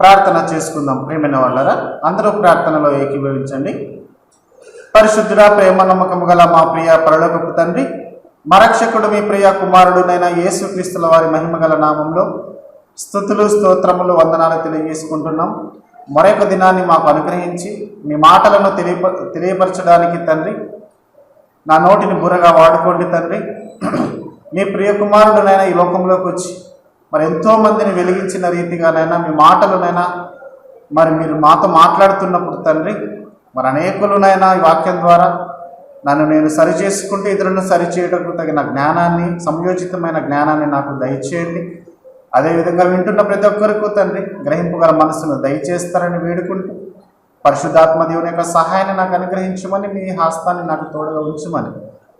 ప్రార్థన చేసుకుందాం. ప్రేమైన వాళ్ళరా, అందరూ ప్రార్థనలో ఏకీభవించండి. పరిశుద్ధుడా, ప్రేమ నమ్మకము గల మా ప్రియ పరలోకపు తండ్రి, మా రక్షకుడు మీ ప్రియ కుమారుడునైన యేసుక్రీస్తుల వారి మహిమగల నామంలో స్తుతులు, స్తోత్రములు, వందనాలు తెలియజేసుకుంటున్నాం. మరొక దినాన్ని మాకు అనుగ్రహించి మీ మాటలను తెలియపరచడానికి తండ్రి నా నోటిని బుర్రగా వాడుకోండి తండ్రి. మీ ప్రియ కుమారుడునైనా ఈ లోకంలోకి వచ్చి మరి ఎంతోమందిని వెలిగించిన రీతిగానైనా మీ మాటలునైనా మరి మీరు మాతో మాట్లాడుతున్నప్పుడు తండ్రి, మరి అనేకులనైనా ఈ వాక్యం ద్వారా నన్ను నేను సరిచేసుకుంటూ ఇతరులను సరిచేయటకు తగిన జ్ఞానాన్ని, సంయోజితమైన జ్ఞానాన్ని నాకు దయచేయండి. అదేవిధంగా వింటున్న ప్రతి ఒక్కరికి తండ్రి గ్రహింపుగల మనసును దయచేస్తారని వేడుకుంటూ పరిశుద్ధాత్మ దేవుని యొక్క సహాయాన్ని నాకు అనుగ్రహించమని, మీ హస్తాన్ని నాకు తోడుగా ఉంచమని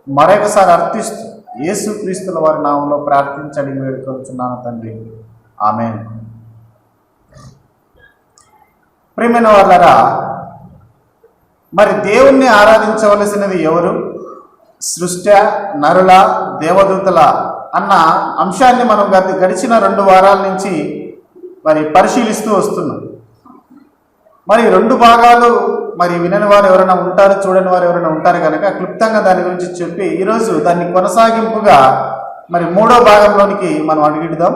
మరొకసారి అర్థిస్తూ యేసుక్రీస్తుల వారి నామంలో ప్రార్థించి అడిగి వేడుకొంచున్నాను తండ్రి. ఆమేన్. ప్రియమైన వాళ్ళరా, మరి దేవుణ్ణి ఆరాధించవలసినది ఎవరు? సృష్టి, నరుల, దేవదూతల అన్న అంశాన్ని మనం గడిచిన 2 వారాల నుంచి మరి పరిశీలిస్తూ వస్తున్నాం. మరి 2 భాగాలు మరి వినని వారు ఎవరైనా ఉంటారు, చూడని వారు ఎవరైనా ఉంటారు కనుక క్లుప్తంగా దాని గురించి చెప్పి ఈరోజు దాన్ని కొనసాగింపుగా మరి 3వ భాగంలోనికి మనం అడుగుదాం.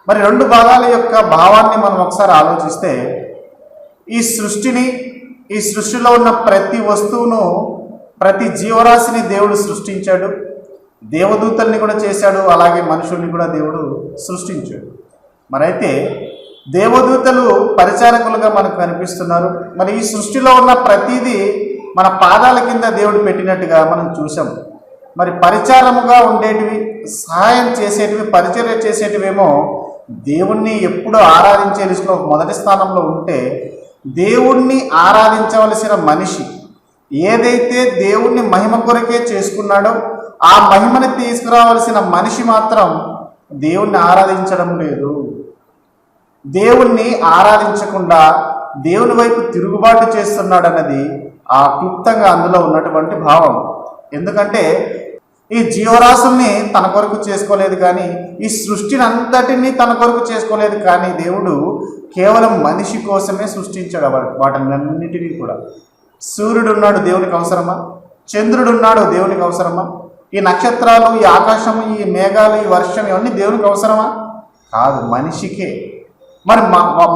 మరి 2 భాగాల యొక్క భావాన్ని మనం ఒకసారి ఆలోచిస్తే, ఈ సృష్టిలో ఉన్న ప్రతి వస్తువును, ప్రతి జీవరాశిని దేవుడు సృష్టించాడు. దేవదూతల్ని కూడా చేశాడు, అలాగే మనుషుల్ని కూడా దేవుడు సృష్టించాడు. మరైతే దేవదూతలు పరిచారకులుగా మనకు కనిపిస్తున్నారు. మరి ఈ సృష్టిలో ఉన్న ప్రతిదీ మన పాదాల కింద దేవుడు పెట్టినట్టుగా మనం చూసాం. మరి పరిచారముగా ఉండేటివి, సహాయం చేసేటివి, పరిచర్య చేసేటివేమో దేవుణ్ణి ఎప్పుడూ ఆరాధించే లిస్టులో మొదటి స్థానంలో ఉంటే, దేవుణ్ణి ఆరాధించవలసిన మనిషి ఏదైతే దేవుణ్ణి మహిమ కొరకే చేసుకున్నాడో ఆ మహిమని తీసుకురావలసిన మనిషి మాత్రం దేవుణ్ణి ఆరాధించడం లేదు. దేవుణ్ణి ఆరాధించకుండా దేవుని వైపు తిరుగుబాటు చేస్తున్నాడు అన్నది ఆ క్లుప్తంగా అందులో ఉన్నటువంటి భావం. ఎందుకంటే ఈ జీవరాశుల్ని తన కొరకు చేసుకోలేదు, కానీ ఈ సృష్టిని అంతటినీ తన కొరకు చేసుకోలేదు, కానీ దేవుడు కేవలం మనిషి కోసమే సృష్టించాడు వాటన్నిటినీ కూడా. సూర్యుడు ఉన్నాడు, దేవునికి అవసరమా? చంద్రుడు ఉన్నాడు, దేవునికి అవసరమా? ఈ నక్షత్రాలు, ఈ ఆకాశము, ఈ మేఘాలు, ఈ వర్షం, ఇవన్నీ దేవునికి అవసరమా? కాదు, మనిషికే. మరి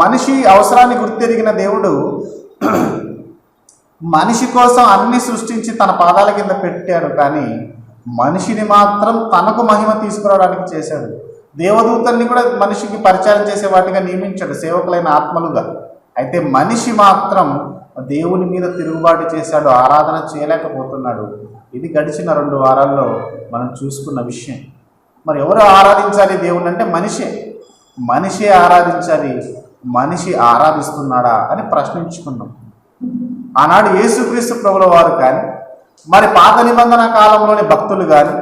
మనిషి అవసరాన్ని గుర్తెరిగిన దేవుడు మనిషి కోసం అన్ని సృష్టించి తన పాదాల కింద పెట్టాడు, కానీ మనిషిని మాత్రం తనకు మహిమ తీసుకురావడానికి చేశాడు. దేవదూతల్ని కూడా మనిషికి పరిచారం చేసే వాటిగా నియమించాడు, సేవకులైన ఆత్మలుగా. అయితే మనిషి మాత్రం దేవుని మీద తిరుగుబాటు చేశాడు, ఆరాధన చేయలేకపోతున్నాడు. ఇది గడిచిన 2 వారాల్లో మనం చూసుకున్న విషయం. మరి ఎవరు ఆరాధించాలి దేవుణ్ణి అంటే మనిషే ఆరాధించాలి. మనిషి ఆరాధిస్తున్నాడా అని ప్రశ్నించుకున్నాం. ఆనాడు యేసుక్రీస్తు ప్రభుల వారు కానీ, మరి పాత నిబంధన కాలంలోని భక్తులు కానీ,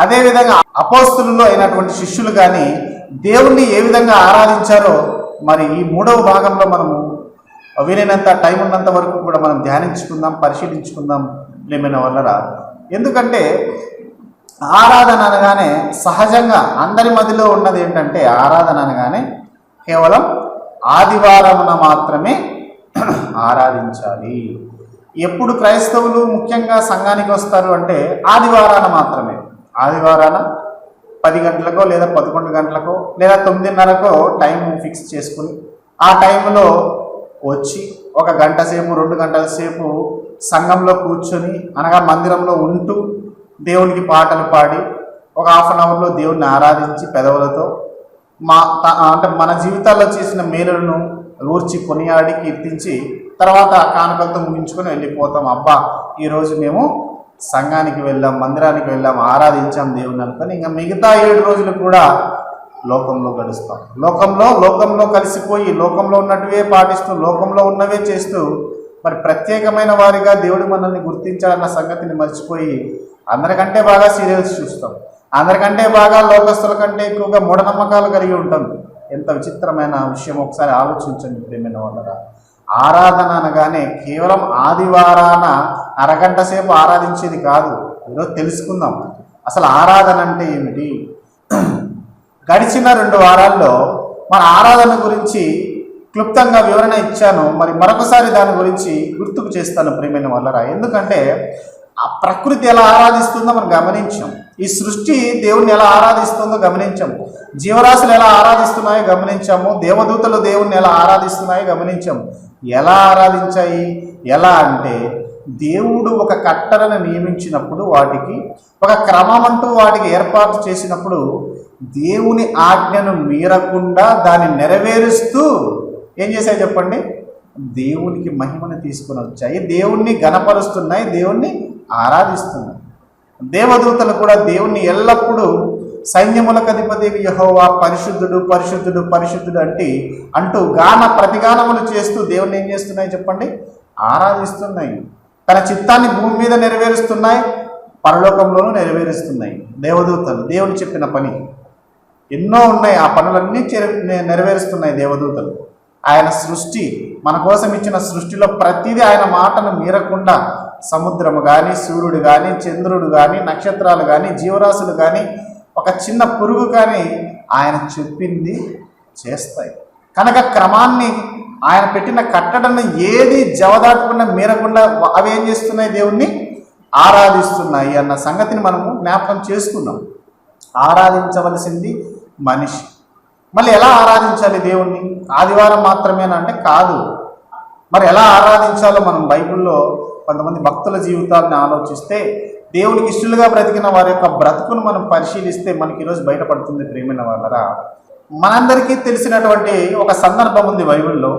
అదేవిధంగా అపోస్తులలో అయినటువంటి శిష్యులు కానీ దేవుణ్ణి ఏ విధంగా ఆరాధించారో మరి ఈ 3వ భాగంలో మనము వీలైనంత టైం ఉన్నంత వరకు కూడా మనం ధ్యానించుకుందాం, పరిశీలించుకుందాం ప్రియమైన వాళ్ళరా. ఎందుకంటే ఆరాధన అనగానే సహజంగా అందరి మధ్యలో ఉన్నది ఏంటంటే, ఆరాధన అనగానే కేవలం ఆదివారమున మాత్రమే ఆరాధించాలి. ఎప్పుడు క్రైస్తవులు ముఖ్యంగా సంఘానికి వస్తారు అంటే ఆదివారాన మాత్రమే. ఆదివారాన 10 గంటలకో లేదా 11 గంటలకో లేదా 9:30కో టైం ఫిక్స్ చేసుకుని ఆ టైంలో వచ్చి 1 గంట సేపు 2 గంటల సేపు సంఘంలో కూర్చొని, అనగా మందిరంలో ఉంటూ దేవునికి పాటలు పాడి 1 హాఫ్ అన్ అవర్లో దేవుణ్ణి ఆరాధించి పెదవులతో అంటే మన జీవితాల్లో చేసిన మేలులను ఊర్చి కొనియాడి కీర్తించి తర్వాత కానుకలతో ముగించుకొని వెళ్ళిపోతాం. అబ్బా, ఈరోజు మేము సంఘానికి వెళ్ళాం, మందిరానికి వెళ్ళాం, ఆరాధించాం దేవుని అనుకొని ఇంకా మిగతా 7 రోజులు కూడా లోకంలో గడుస్తాం. లోకంలో కలిసిపోయి లోకంలో ఉన్నట్టువే పాటిస్తూ లోకంలో ఉన్నవే చేస్తూ మరి ప్రత్యేకమైన వారిగా దేవుడు మనల్ని గుర్తించాలన్న సంగతిని మర్చిపోయి అందరికంటే బాగా సీరియల్స్ చూస్తాం, అందరికంటే బాగా లోకస్తుల కంటే ఎక్కువగా మూఢనమ్మకాలు కలిగి ఉంటాం. ఎంత విచిత్రమైన విషయం ఒకసారి ఆలోచించండి ప్రియమైన వాళ్ళరా. ఆరాధన అనగానే కేవలం ఆదివారాన 1 గంట సేపు ఆరాధించేది కాదు. ఈరోజు తెలుసుకుందాం అసలు ఆరాధన అంటే ఏమిటి. గడిచిన 2 వారాల్లో మన ఆరాధన గురించి క్లుప్తంగా వివరణ ఇచ్చాను. మరి మరొకసారి దాని గురించి గుర్తుకు చేస్తాను ప్రియమైన వాళ్ళరా. ఎందుకంటే ఆ ప్రకృతి ఎలా ఆరాధిస్తుందో మనం గమనించాం, ఈ సృష్టి దేవుణ్ణి ఎలా ఆరాధిస్తుందో గమనించాం, జీవరాశులు ఎలా ఆరాధిస్తున్నాయో గమనించాము, దేవదూతలు దేవుణ్ణి ఎలా ఆరాధిస్తున్నాయో గమనించాము. ఎలా ఆరాధించాయి? ఎలా అంటే దేవుడు ఒక కట్టడను నియమించినప్పుడు, వాటికి ఒక క్రమం అంటూ వాటికి ఏర్పాటు చేసినప్పుడు దేవుని ఆజ్ఞను మీరకుండా దాన్ని నెరవేరుస్తూ ఏం చేశాయి చెప్పండి? దేవునికి మహిమను తీసుకుని వచ్చాయి, దేవుణ్ణి గణపరుస్తున్నాయి, దేవుణ్ణి ఆరాధిస్తున్నాయి. దేవదూతలు కూడా దేవుణ్ణి ఎల్లప్పుడూ సైన్యములకు అధిపతి యెహోవా పరిశుద్ధుడు పరిశుద్ధుడు పరిశుద్ధుడు అంటూ గాన ప్రతిగానములు చేస్తూ దేవుణ్ణి ఏం చేస్తున్నాయి చెప్పండి? ఆరాధిస్తున్నాయి. తన చిత్తాన్ని భూమి మీద నెరవేరుస్తున్నాయి, పరలోకంలోనూ నెరవేరుస్తున్నాయి. దేవదూతలు దేవుడు చెప్పిన పని ఎన్నో ఉన్నాయి, ఆ పనులన్నీ నెరవేరుస్తున్నాయి దేవదూతలు. ఆయన సృష్టి, మన కోసం ఇచ్చిన సృష్టిలో ప్రతిదీ ఆయన మాటను మీరకుండా సముద్రము కానీ, సూర్యుడు కానీ, చంద్రుడు కానీ, నక్షత్రాలు కానీ, జీవరాశులు కానీ, ఒక చిన్న పురుగు కానీ ఆయన చెప్పింది చేస్తాయి. కనుక క్రమాన్ని, ఆయన పెట్టిన కట్టడను ఏది జవదాటకుండా మీరకుండా అవి ఏం చేస్తున్నాయి? దేవుణ్ణి ఆరాధిస్తున్నాయి అన్న సంగతిని మనము జ్ఞాపకం చేసుకున్నాం. ఆరాధించవలసింది మనిషి. మళ్ళీ ఎలా ఆరాధించాలి దేవుణ్ణి? ఆదివారం మాత్రమేనా అంటే కాదు. మరి ఎలా ఆరాధించాలో మనం బైబిల్లో కొంతమంది భక్తుల జీవితాలను ఆలోచిస్తే, దేవునికి ఇష్టలుగా బ్రతికిన వారి యొక్క బ్రతుకును మనం పరిశీలిస్తే మనకి ఈరోజు బయటపడుతుంది ప్రియమైన వాళ్ళరా. మనందరికీ తెలిసినటువంటి ఒక సందర్భం ఉంది బైబిల్లో.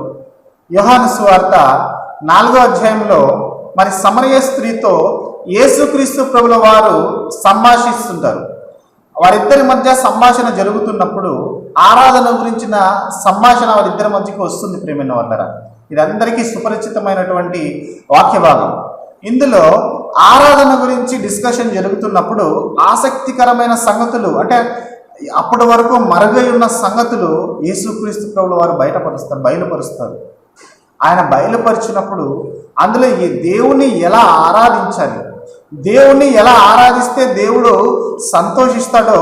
యోహాను సువార్త 4వ అధ్యాయంలో మరి సమరయ స్త్రీతో యేసుక్రీస్తు ప్రభుల వారు సంభాషిస్తుంటారు. వారిద్దరి మధ్య సంభాషణ జరుగుతున్నప్పుడు ఆరాధన గురించిన సంభాషణ వారిద్దరి మధ్యకి వస్తుంది ప్రియమైన వాళ్ళరా. ఇది అందరికీ సుపరిచితమైనటువంటి వాక్య భాగం. ఇందులో ఆరాధన గురించి డిస్కషన్ జరుగుతున్నప్పుడు ఆసక్తికరమైన సంగతులు, అంటే అప్పటి వరకు మరుగై ఉన్న సంగతులు యేసుక్రీస్తు ప్రభుల వారు బయలుపరుస్తారు. ఆయన బయలుపరిచినప్పుడు అందులో ఈ దేవుని ఎలా ఆరాధించాలి, దేవుణ్ణి ఎలా ఆరాధిస్తే దేవుడు సంతోషిస్తాడో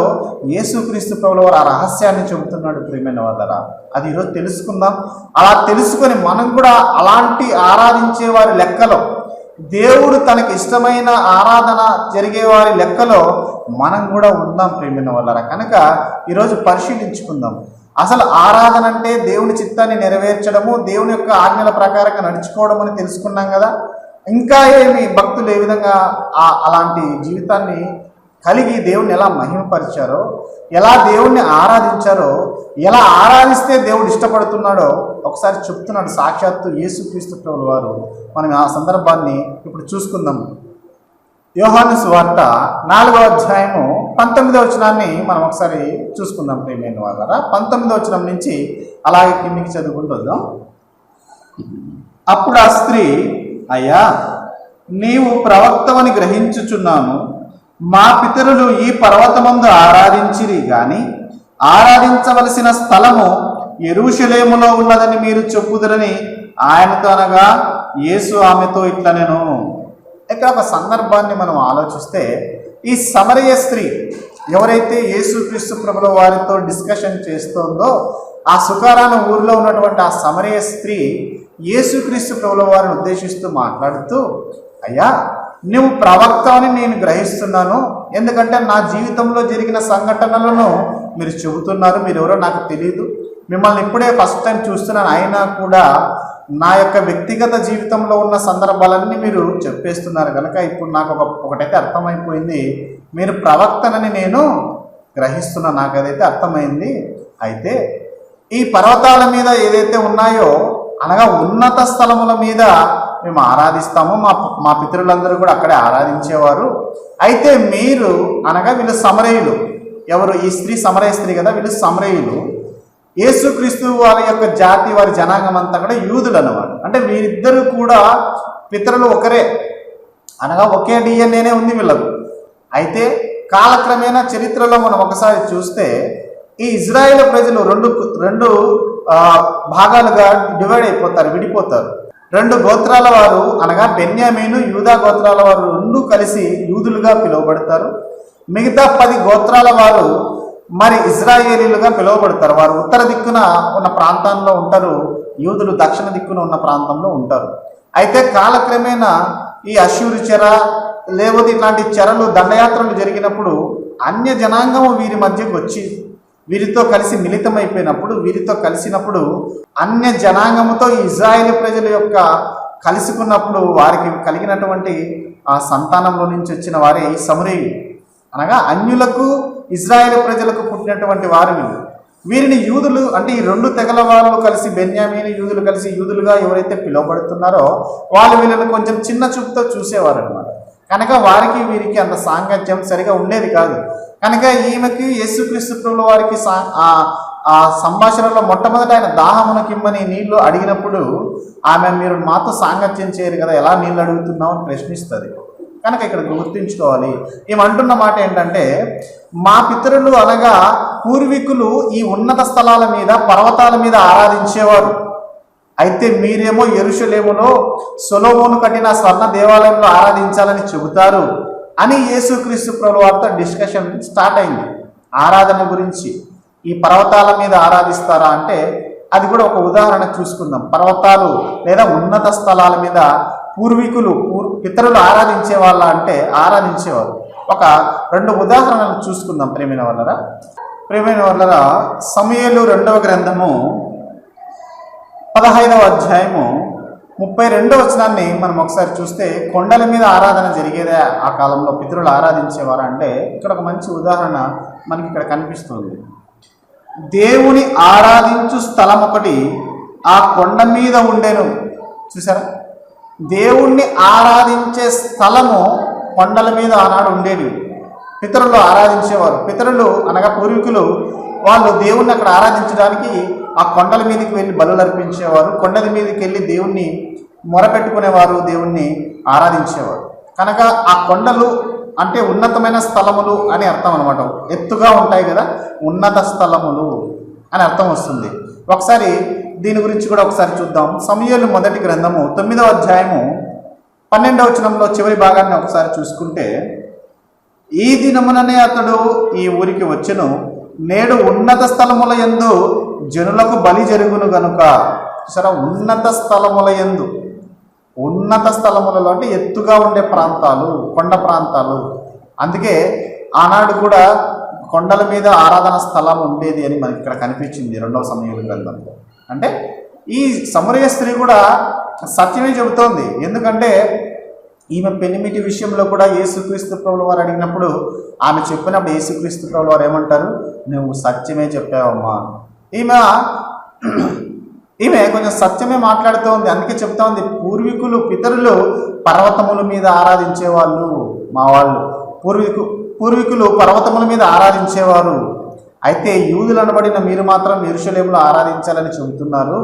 యేసుక్రీస్తు ప్రభుల వారు ఆ రహస్యాన్ని చెబుతున్నాడు ప్రియమైన వాళ్ళరా. అది ఈరోజు తెలుసుకుందాం. అలా తెలుసుకొని మనం కూడా అలాంటి ఆరాధించే వారి లెక్కలో, దేవుడు తనకి ఇష్టమైన ఆరాధన జరిగే వారి లెక్కలో మనం కూడా ఉందాం ప్రియమైన వాళ్ళరా. కనుక ఈరోజు పరిశీలించుకుందాం. అసలు ఆరాధన అంటే దేవుని చిత్తాన్ని నెరవేర్చడము, దేవుని యొక్క ఆజ్ఞల ప్రకారంగా నడుచుకోవడం అని తెలుసుకున్నాం కదా. ఇంకా ఏమి భక్తులు ఏ విధంగా అలాంటి జీవితాన్ని కలిగి దేవుణ్ణి ఎలా మహిమపరిచారో, ఎలా దేవుణ్ణి ఆరాధించారో, ఎలా ఆరాధిస్తే దేవుడు ఇష్టపడుతున్నాడో ఒకసారి చెప్తున్నాడు సాక్షాత్తు యేసుక్రీస్తు ప్రభుల వారు. మనం ఆ సందర్భాన్ని ఇప్పుడు చూసుకుందాం. యోహాను సువార్త 4వ అధ్యాయము 19వ వచనాన్ని మనం ఒకసారి చూసుకుందాం ప్రియమైన వాళ్ళరా. 19వ వచనం నుంచి అలాగే కిందికి చదువుకుంటున్నాం. అప్పుడు ఆ స్త్రీ, అయ్యా, నీవు ప్రవక్తవని గ్రహించుచున్నాను. మా పితరులు ఈ పర్వతమందు ఆరాధించిరి గాని ఆరాధించవలసిన స్థలము యెరూషలేములో ఉన్నదని మీరు చెప్పుదురని ఆయనతో అనగా, యేసు ఆమెతో ఇట్లా నేను. ఇక్కడ ఒక సందర్భాన్ని మనం ఆలోచిస్తే, ఈ సమరయ స్త్రీ ఎవరైతే యేసుక్రీస్తు ప్రభుల వారితో డిస్కషన్ చేస్తోందో, ఆ సుకారాన ఊరిలో ఉన్నటువంటి ఆ సమరయ స్త్రీ యేసుక్రీస్తు ప్రభుల వారిని ఉద్దేశిస్తూ మాట్లాడుతూ, అయ్యా, నువ్వు ప్రవక్త అని నేను గ్రహిస్తున్నాను. ఎందుకంటే నా జీవితంలో జరిగిన సంఘటనలను మీరు చెబుతున్నారు. మీరు ఎవరో నాకు తెలియదు, మిమ్మల్ని ఇప్పుడే ఫస్ట్ టైం చూస్తున్నాను. అయినా కూడా నా యొక్క వ్యక్తిగత జీవితంలో ఉన్న సందర్భాలన్నీ మీరు చెప్పేస్తున్నారు కనుక ఇప్పుడు నాకు ఒకటైతే అర్థమైపోయింది. మీరు ప్రవక్తనని నేను గ్రహిస్తున్నాను, నాకు అదైతే అర్థమైంది. అయితే ఈ పర్వతాల మీద ఏదైతే ఉన్నాయో, అనగా ఉన్నత స్థలముల మీద మేము ఆరాధిస్తాము. మా పితరులందరూ కూడా అక్కడే ఆరాధించేవారు. అయితే మీరు, అనగా వీళ్ళు సమరయులు. ఎవరు? ఈ స్త్రీ సమరయ స్త్రీ కదా, వీళ్ళు సమరయులు. యేసుక్రీస్తు వారి యొక్క జాతి, వారి జనాంగం అంతా కూడా యూదులు అన్నమాట. అంటే వీరిద్దరూ కూడా పితరులు ఒకరే, అనగా ఒకే డిఎన్ఏనే ఉంది వీళ్ళకు. అయితే కాలక్రమేణా చరిత్రలో మనం ఒకసారి చూస్తే ఈ ఇజ్రాయేల్ ప్రజలు రెండు భాగాలుగా డివైడ్ అయిపోతారు, విడిపోతారు. 2 గోత్రాల వారు, అనగా బెన్యామీను, యూదా గోత్రాల వారు 2 కలిసి యూదులుగా పిలువబడతారు. మిగతా 10 గోత్రాల వారు మరి ఇజ్రాయేలీలుగా పిలువబడతారు. వారు ఉత్తర దిక్కున ఉన్న ప్రాంతాల్లో ఉంటారు. యూదులు దక్షిణ దిక్కున ఉన్న ప్రాంతంలో ఉంటారు. అయితే కాలక్రమేణా ఈ అశ్షూరు చెర లేకపోతే ఇట్లాంటి చెరలు దండయాత్రలు జరిగినప్పుడు అన్య జనాంగము వీరి మధ్యకు వచ్చి వీరితో కలిసి మిళితమైపోయినప్పుడు, వీరితో కలిసినప్పుడు అన్య జనాంగముతో ఇజ్రాయేలు ప్రజల యొక్క కలుసుకున్నప్పుడు వారికి కలిగినటువంటి ఆ సంతానంలో నుంచి వచ్చిన వారే ఈ సమరయులు, అనగా అన్యులకు ఇజ్రాయేలు ప్రజలకు పుట్టినటువంటి వారిని. వీరిని యూదులు అంటే ఈ రెండు తెగల వాళ్ళు కలిసి, బెన్యామీని యూదులు కలిసి యూదులుగా ఎవరైతే పిలువబడుతున్నారో వాళ్ళు వీళ్ళని కొంచెం చిన్న చూపుతో చూసేవారు అనమాట. కనుక వారికి వీరికి అంత సాంగత్యం సరిగా ఉండేది కాదు. కనుక ఈమెకి యేసుక్రీస్తు ప్రభుల వారికి ఆ సంభాషణలో మొట్టమొదట ఆయన దాహమునకిమ్మని నీళ్లు అడిగినప్పుడు ఆమె మీరు మాతో సాంగత్యం చేయరు కదా, ఎలా నీళ్ళు అడుగుతున్నావు అని ప్రశ్నిస్తుంది. కనుక ఇక్కడ గుర్తుంచుకోవాలి, ఏమంటున్న మాట ఏంటంటే మా పితరులు అనగా పూర్వీకులు ఈ ఉన్నత స్థలాల మీద పర్వతాల మీద ఆరాధించేవారు, అయితే మీరేమో యెరూషలేములో సొలొమోను కట్టిన స్వర్ణ దేవాలయంలో ఆరాధించాలని చెబుతారు అని యేసుక్రీస్తు ప్రభుల వారితో డిస్కషన్ స్టార్ట్ అయింది. ఆరాధన గురించి ఈ పర్వతాల మీద ఆరాధిస్తారా అంటే అది కూడా ఒక ఉదాహరణ చూసుకుందాం. పర్వతాలు లేదా ఉన్నత స్థలాల మీద పూర్వీకులు పితరులు ఆరాధించే వాళ్ళ అంటే ఆరాధించేవారు. ఒక 2 ఉదాహరణలు చూసుకుందాం ప్రేమైన వాళ్ళరా. సమూయేలు 2వ గ్రంథము 15వ అధ్యాయము 32వ వచనాన్ని మనం ఒకసారి చూస్తే కొండల మీద ఆరాధన జరిగేదే ఆ కాలంలో, పితరులు ఆరాధించేవారు అంటే ఇక్కడ ఒక మంచి ఉదాహరణ మనకి ఇక్కడ కనిపిస్తుంది. దేవుని ఆరాధించు స్థలం ఒకటి ఆ కొండ మీద ఉండెను. చూసారా, దేవుణ్ణి ఆరాధించే స్థలము కొండల మీద ఆనాడు ఉండేది. పితరులు ఆరాధించేవారు. పితరులు అనగా పూర్వీకులు వాళ్ళు దేవుణ్ణి అక్కడ ఆరాధించడానికి ఆ కొండల మీదకి వెళ్ళి బలులు అర్పించేవారు. కొండల మీదకి వెళ్ళి దేవుణ్ణి మొరపెట్టుకునేవారు, దేవుణ్ణి ఆరాధించేవారు. కనుక ఆ కొండలు అంటే ఉన్నతమైన స్థలములు అని అర్థం అనమాట. ఎత్తుగా ఉంటాయి కదా, ఉన్నత స్థలములు అని అర్థం వస్తుంది. ఒకసారి దీని గురించి కూడా ఒకసారి చూద్దాం. సమూయేలు మొదటి గ్రంథము 9వ అధ్యాయము 12వ వచనంలో చివరి భాగాన్ని ఒకసారి చూసుకుంటే, ఈ దినముననే అతడు ఈ ఊరికి వచ్చెను, నేడు ఉన్నత స్థలముల యందు జనులకు బలి జరుగును గనుక. సరే, ఉన్నత స్థలముల యందు, ఉన్నత స్థలములలో అంటే ఎత్తుగా ఉండే ప్రాంతాలు, కొండ ప్రాంతాలు. అందుకే ఆనాడు కూడా కొండల మీద ఆరాధన స్థలం ఉండేది అని మనకి ఇక్కడ కనిపించింది 2వ సమూయేలు గ్రంథంలో. అంటే ఈ సమరయ స్త్రీ కూడా సత్యమే చెబుతోంది. ఎందుకంటే ఈమె పెనిమిటి విషయంలో కూడా యేసుక్రీస్తు ప్రభుల వారు అడిగినప్పుడు ఆమె చెప్పినప్పుడు యేసుక్రీస్తు ప్రభుల వారు ఏమంటారు, నువ్వు సత్యమే చెప్పావమ్మా. ఈమె కొంచెం సత్యమే మాట్లాడుతూ ఉంది. అందుకే చెప్తా ఉంది, పూర్వీకులు పితరులు పర్వతముల మీద ఆరాధించేవాళ్ళు, మా వాళ్ళు పూర్వీకులు పర్వతముల మీద ఆరాధించేవారు, అయితే యూదులు అనబడిన మీరు మాత్రం యెరూషలేములో ఆరాధించాలని చెబుతున్నారు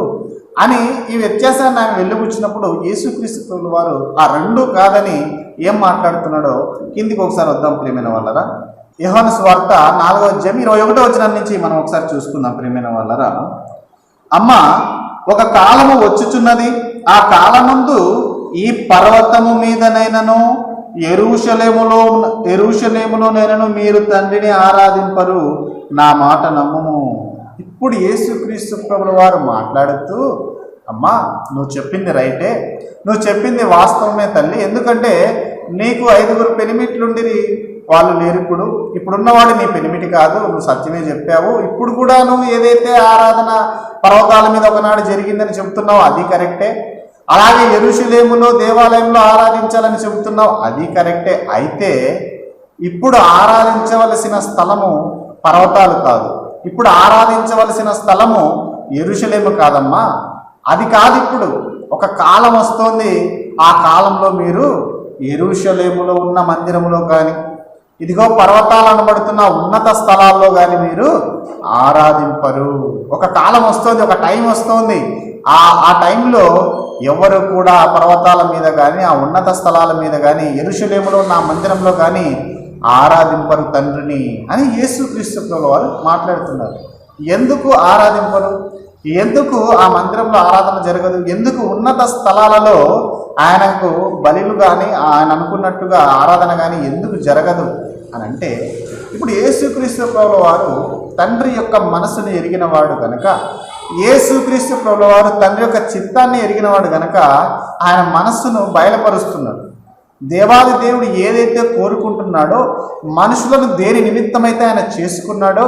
అని ఈ వ్యత్యాసాన్ని ఆమె వెళ్ళిపుచ్చినప్పుడు యేసుక్రీస్తు ప్రభుల వారు ఆ 2 కాదని ఏం మాట్లాడుతున్నాడో కిందికి ఒకసారి వద్దాం ప్రియమైన వాళ్ళరా. యోహాను సువార్త 4వ అధ్యాయం 21వ వచనం నుంచి మనం ఒకసారి చూసుకుందాం ప్రియమైన వాళ్ళరా. అమ్మ, ఒక కాలము వచ్చుచున్నది, ఆ కాలమందు ఈ పర్వతము మీదనైనను యెరూషలేములోనైనను మీరు తండ్రిని ఆరాధింపరు, నా మాట నమ్ముము. ఇప్పుడు యేసుక్రీస్తు ప్రభుల వారు మాట్లాడుతూ, అమ్మా నువ్వు చెప్పింది రైటే, నువ్వు చెప్పింది వాస్తవమే తల్లి. ఎందుకంటే నీకు 5 పెనిమిట్లుండిరి, వాళ్ళు లేరు. ఇప్పుడున్నవాడు నీ పెనిమిటి కాదు, నువ్వు సత్యమే చెప్పావు. ఇప్పుడు కూడా నువ్వు ఏదైతే ఆరాధన పర్వతాల మీద ఒకనాడు జరిగిందని చెబుతున్నావు అది కరెక్టే, అలాగే యెరూషలేములో దేవాలయంలో ఆరాధించాలని చెబుతున్నావు అది కరెక్టే. అయితే ఇప్పుడు ఆరాధించవలసిన స్థలము పర్వతాలు కాదు, ఇప్పుడు ఆరాధించవలసిన స్థలము యెరూషలేము కాదమ్మా, అది కాదు. ఇప్పుడు ఒక కాలం వస్తోంది, ఆ కాలంలో మీరు యెరూషలేములో ఉన్న మందిరములో కానీ ఇదిగో పర్వతాలు అనబడుతున్న ఉన్నత స్థలాల్లో కానీ మీరు ఆరాధింపరు. ఒక కాలం వస్తుంది, ఒక టైం వస్తుంది, ఆ టైంలో ఎవరు కూడా ఆ పర్వతాల మీద కానీ ఆ ఉన్నత స్థలాల మీద కానీ యెరూషలేములో ఉన్న మందిరంలో కానీ ఆరాధింపరు తండ్రిని అని యేసుక్రీస్తు ప్రభుల వారు మాట్లాడుతున్నారు. ఎందుకు ఆరాధింపరు? ఎందుకు ఆ మందిరంలో ఆరాధన జరగదు? ఎందుకు ఉన్నత స్థలాలలో ఆయనకు బలిలు కానీ ఆయన అనుకున్నట్టుగా ఆరాధన కానీ ఎందుకు జరగదు అని అంటే, ఇప్పుడు యేసుక్రీస్తు ప్రభుల వారు తండ్రి యొక్క మనసును ఎరిగిన వాడు కనుక యేసుక్రీస్తు ప్రభువారు తండ్రి యొక్క చిత్తాన్ని ఎరిగినవాడు గనక ఆయన మనస్సును బయలుపరుస్తున్నాడు. దేవాది దేవుడు ఏదైతే కోరుకుంటున్నాడో, మనుషులను దేని నిమిత్తమైతే ఆయన చేసుకున్నాడో,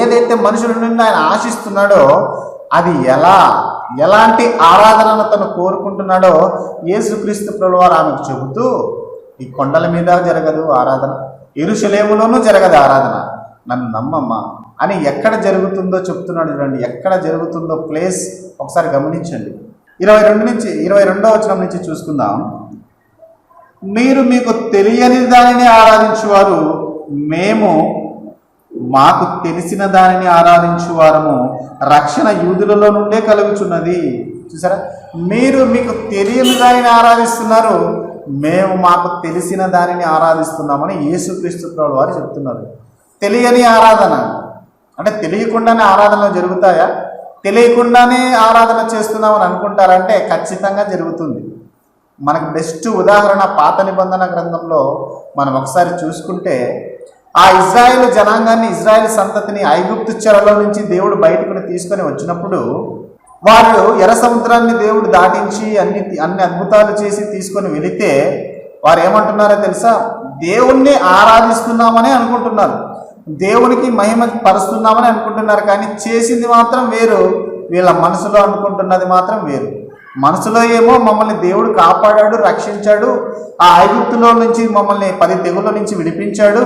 ఏదైతే మనుషుల నుండి ఆయన ఆశిస్తున్నాడో, అది ఎలాంటి ఆరాధనను తను కోరుకుంటున్నాడో యేసుక్రీస్తు ప్రభువారు ఆమెకు చెబుతూ, ఈ కొండల మీద జరగదు ఆరాధన, యెరూషలేములోనూ జరగదు ఆరాధన, నన్ను నమ్మమ్మా అని ఎక్కడ జరుగుతుందో చెప్తున్నాడు. చూడండి, ఎక్కడ జరుగుతుందో ప్లేస్ ఒకసారి గమనించండి. 22వ వచనం నుంచి చూసుకుందాం. మీరు మీకు తెలియని దానిని ఆరాధించువారు, మేము మాకు తెలిసిన దానిని ఆరాధించువారము, రక్షణ యూదులలో నుండే కలుగుచున్నది. చూసారా, మీరు మీకు తెలియని దానిని ఆరాధిస్తున్నారు, మేము మాకు తెలిసిన దానిని ఆరాధిస్తున్నామని యేసుక్రీస్తు ప్రభువు వారు చెప్తున్నారు. తెలియని ఆరాధన అంటే తెలియకుండానే ఆరాధనలు జరుగుతాయా? తెలియకుండానే ఆరాధన చేస్తున్నామని అనుకుంటారంటే ఖచ్చితంగా జరుగుతుంది. మనకు బెస్ట్ ఉదాహరణ పాత నిబంధన గ్రంథంలో మనం ఒకసారి చూసుకుంటే, ఆ ఇజ్రాయేలు జనాంగాన్ని, ఇజ్రాయేల్ సంతతిని ఐగుప్తు చెరలో నుంచి దేవుడు బయటకు తీసుకొని వచ్చినప్పుడు, వారు ఎర్ర సముద్రాన్ని దేవుడు దాటించి అన్ని అద్భుతాలు చేసి తీసుకొని వెళితే వారు ఏమంటున్నారో తెలుసా? దేవుణ్ణి ఆరాధిస్తున్నామని అనుకుంటున్నారు, దేవునికి మహిమ పరుస్తున్నామని అనుకుంటున్నారు, కానీ చేసింది మాత్రం వేరు, వీళ్ళ మనసులో అనుకుంటున్నది మాత్రం వేరు. మనసులో ఏమో మమ్మల్ని దేవుడు కాపాడాడు, రక్షించాడు, ఆ ఐగుప్తులో నుంచి మమ్మల్ని 10 తెగుళ్ళ నుంచి విడిపించాడు,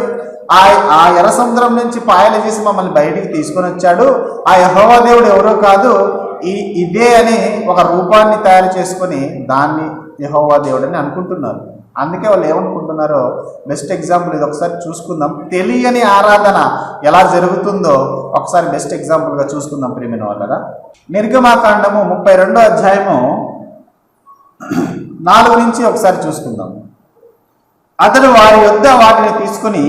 ఆ ఎర్ర సముద్రం నుంచి పాయలు చేసి మమ్మల్ని బయటికి తీసుకొని వచ్చాడు, ఆ యెహోవా దేవుడు ఎవరో కాదు, ఇదే అని ఒక రూపాన్ని తయారు చేసుకొని దాన్ని యెహోవా దేవుడు అని అనుకుంటున్నారు. అందుకే వాళ్ళు ఏమనుకుంటున్నారో బెస్ట్ ఎగ్జాంపుల్ ఇది ఒకసారి చూసుకుందాం. తెలియని ఆరాధన ఎలా జరుగుతుందో ఒకసారి బెస్ట్ ఎగ్జాంపుల్గా చూసుకుందాం ప్రియమైన వాళ్ళరా. నిర్గమాకాండము 32వ అధ్యాయము 4 నుంచి ఒకసారి చూసుకుందాం. అతడు వారి యొద్ద వాటిని తీసుకుని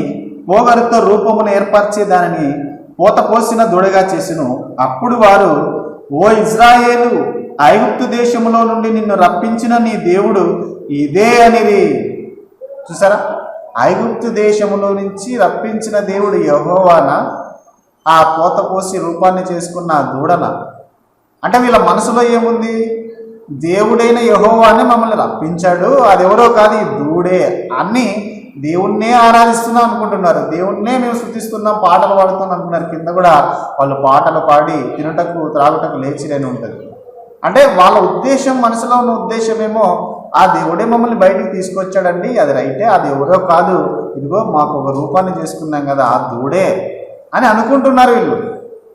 పోగరుతో రూపమును ఏర్పరిచి దానిని పోత పోసిన దూడగా చేసెను. అప్పుడు వారు, ఓ ఇజ్రాయేలు, ఐగుప్తు దేశములో నుండి నిన్ను రప్పించిన నీ దేవుడు ఇదే అనిరి. చూసారా, ఐగుప్తు దేశములో నుంచి రప్పించిన దేవుడు యెహోవానా, ఆ పోత పోసి రూపాన్ని చేసుకున్న ఆ దూడన? అంటే వీళ్ళ మనసులో ఏముంది? దేవుడైన యెహోవానే మమ్మల్ని రప్పించాడు, అదెవరో కాదు, ఈ దూడే అన్ని దేవుణ్ణే ఆరాధిస్తున్నాం అనుకుంటున్నారు, దేవుణ్ణే మేము స్తుతిస్తున్నాం, పాటలు పాడుతున్నాం అనుకున్నారు. కింద కూడా వాళ్ళు పాటలు పాడి తినుటకు త్రాగుటకు లేచిరని ఉంటుంది. అంటే వాళ్ళ ఉద్దేశం, మనసులో ఉన్న ఉద్దేశం ఏమో, ఆ దేవుడే మమ్మల్ని బయటికి తీసుకొచ్చాడండి, అది రైటే, అది ఎవరో కాదు, ఇదిగో మాకు ఒక రూపాన్ని చేసుకున్నాం కదా, ఆ దూడే అని అనుకుంటున్నారు వీళ్ళు.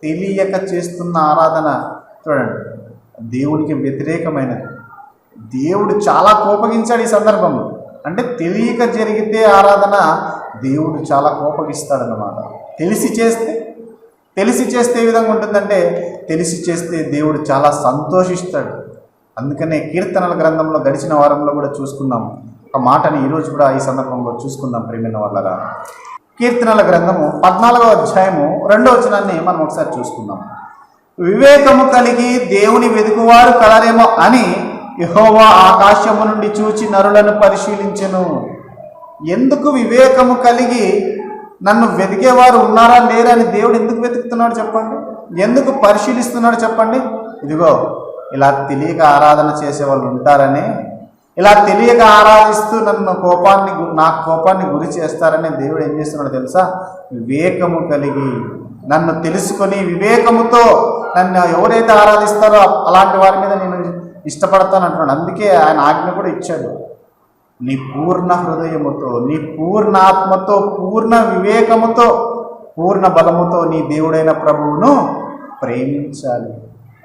తెలియక చేస్తున్న ఆరాధన చూడండి దేవునికి వ్యతిరేకమైనది. దేవుడు చాలా కోపగించాడు ఈ సందర్భంలో. అంటే తెలియక జరిగితే ఆరాధన దేవుడు చాలా కోపగిస్తాడన్నమాట. తెలిసి చేస్తే ఏ విధంగా ఉంటుందంటే, తెలిసి చేస్తే దేవుడు చాలా సంతోషిస్తాడు. అందుకనే కీర్తనల గ్రంథంలో గడిచిన వారంలో కూడా చూసుకున్నాం ఒక మాటని, ఈరోజు కూడా ఈ సందర్భంలో చూసుకుందాం ప్రియమైన వాళ్ళరా. కీర్తనల గ్రంథము 14వ అధ్యాయము 2వ వచనాన్ని మనం ఒకసారి చూసుకుందాం. వివేకము కలిగి దేవుని వెతుకువారు కలరేమో అని యెహోవా ఆకాశము నుండి చూచి నరులను పరిశీలించెను. ఎందుకు వివేకము కలిగి నన్ను వెతికేవారు ఉన్నారా లేరా అని దేవుడు ఎందుకు వెతుకుతున్నాడు చెప్పండి? ఎందుకు పరిశీలిస్తున్నాడు చెప్పండి? ఇదిగో ఇలా తెలియక ఆరాధన చేసే వాళ్ళు ఉంటారని, ఇలా తెలియక ఆరాధిస్తూ నాకు కోపాన్ని గురి చేస్తారని దేవుడు ఏం చేస్తున్నాడు తెలుసా? వివేకము కలిగి నన్ను తెలుసుకొని వివేకముతో నన్ను ఎవరైతే ఆరాధిస్తారో అలాంటి వారి మీద నేను ఇష్టపడతాను అంటున్నాడు. అందుకే ఆయన ఆజ్ఞ కూడా ఇచ్చాడు, నీ పూర్ణ హృదయముతో, నీ పూర్ణ ఆత్మతో, పూర్ణ వివేకముతో, పూర్ణ బలముతో నీ దేవుడైన ప్రభువును ప్రేమించాలి,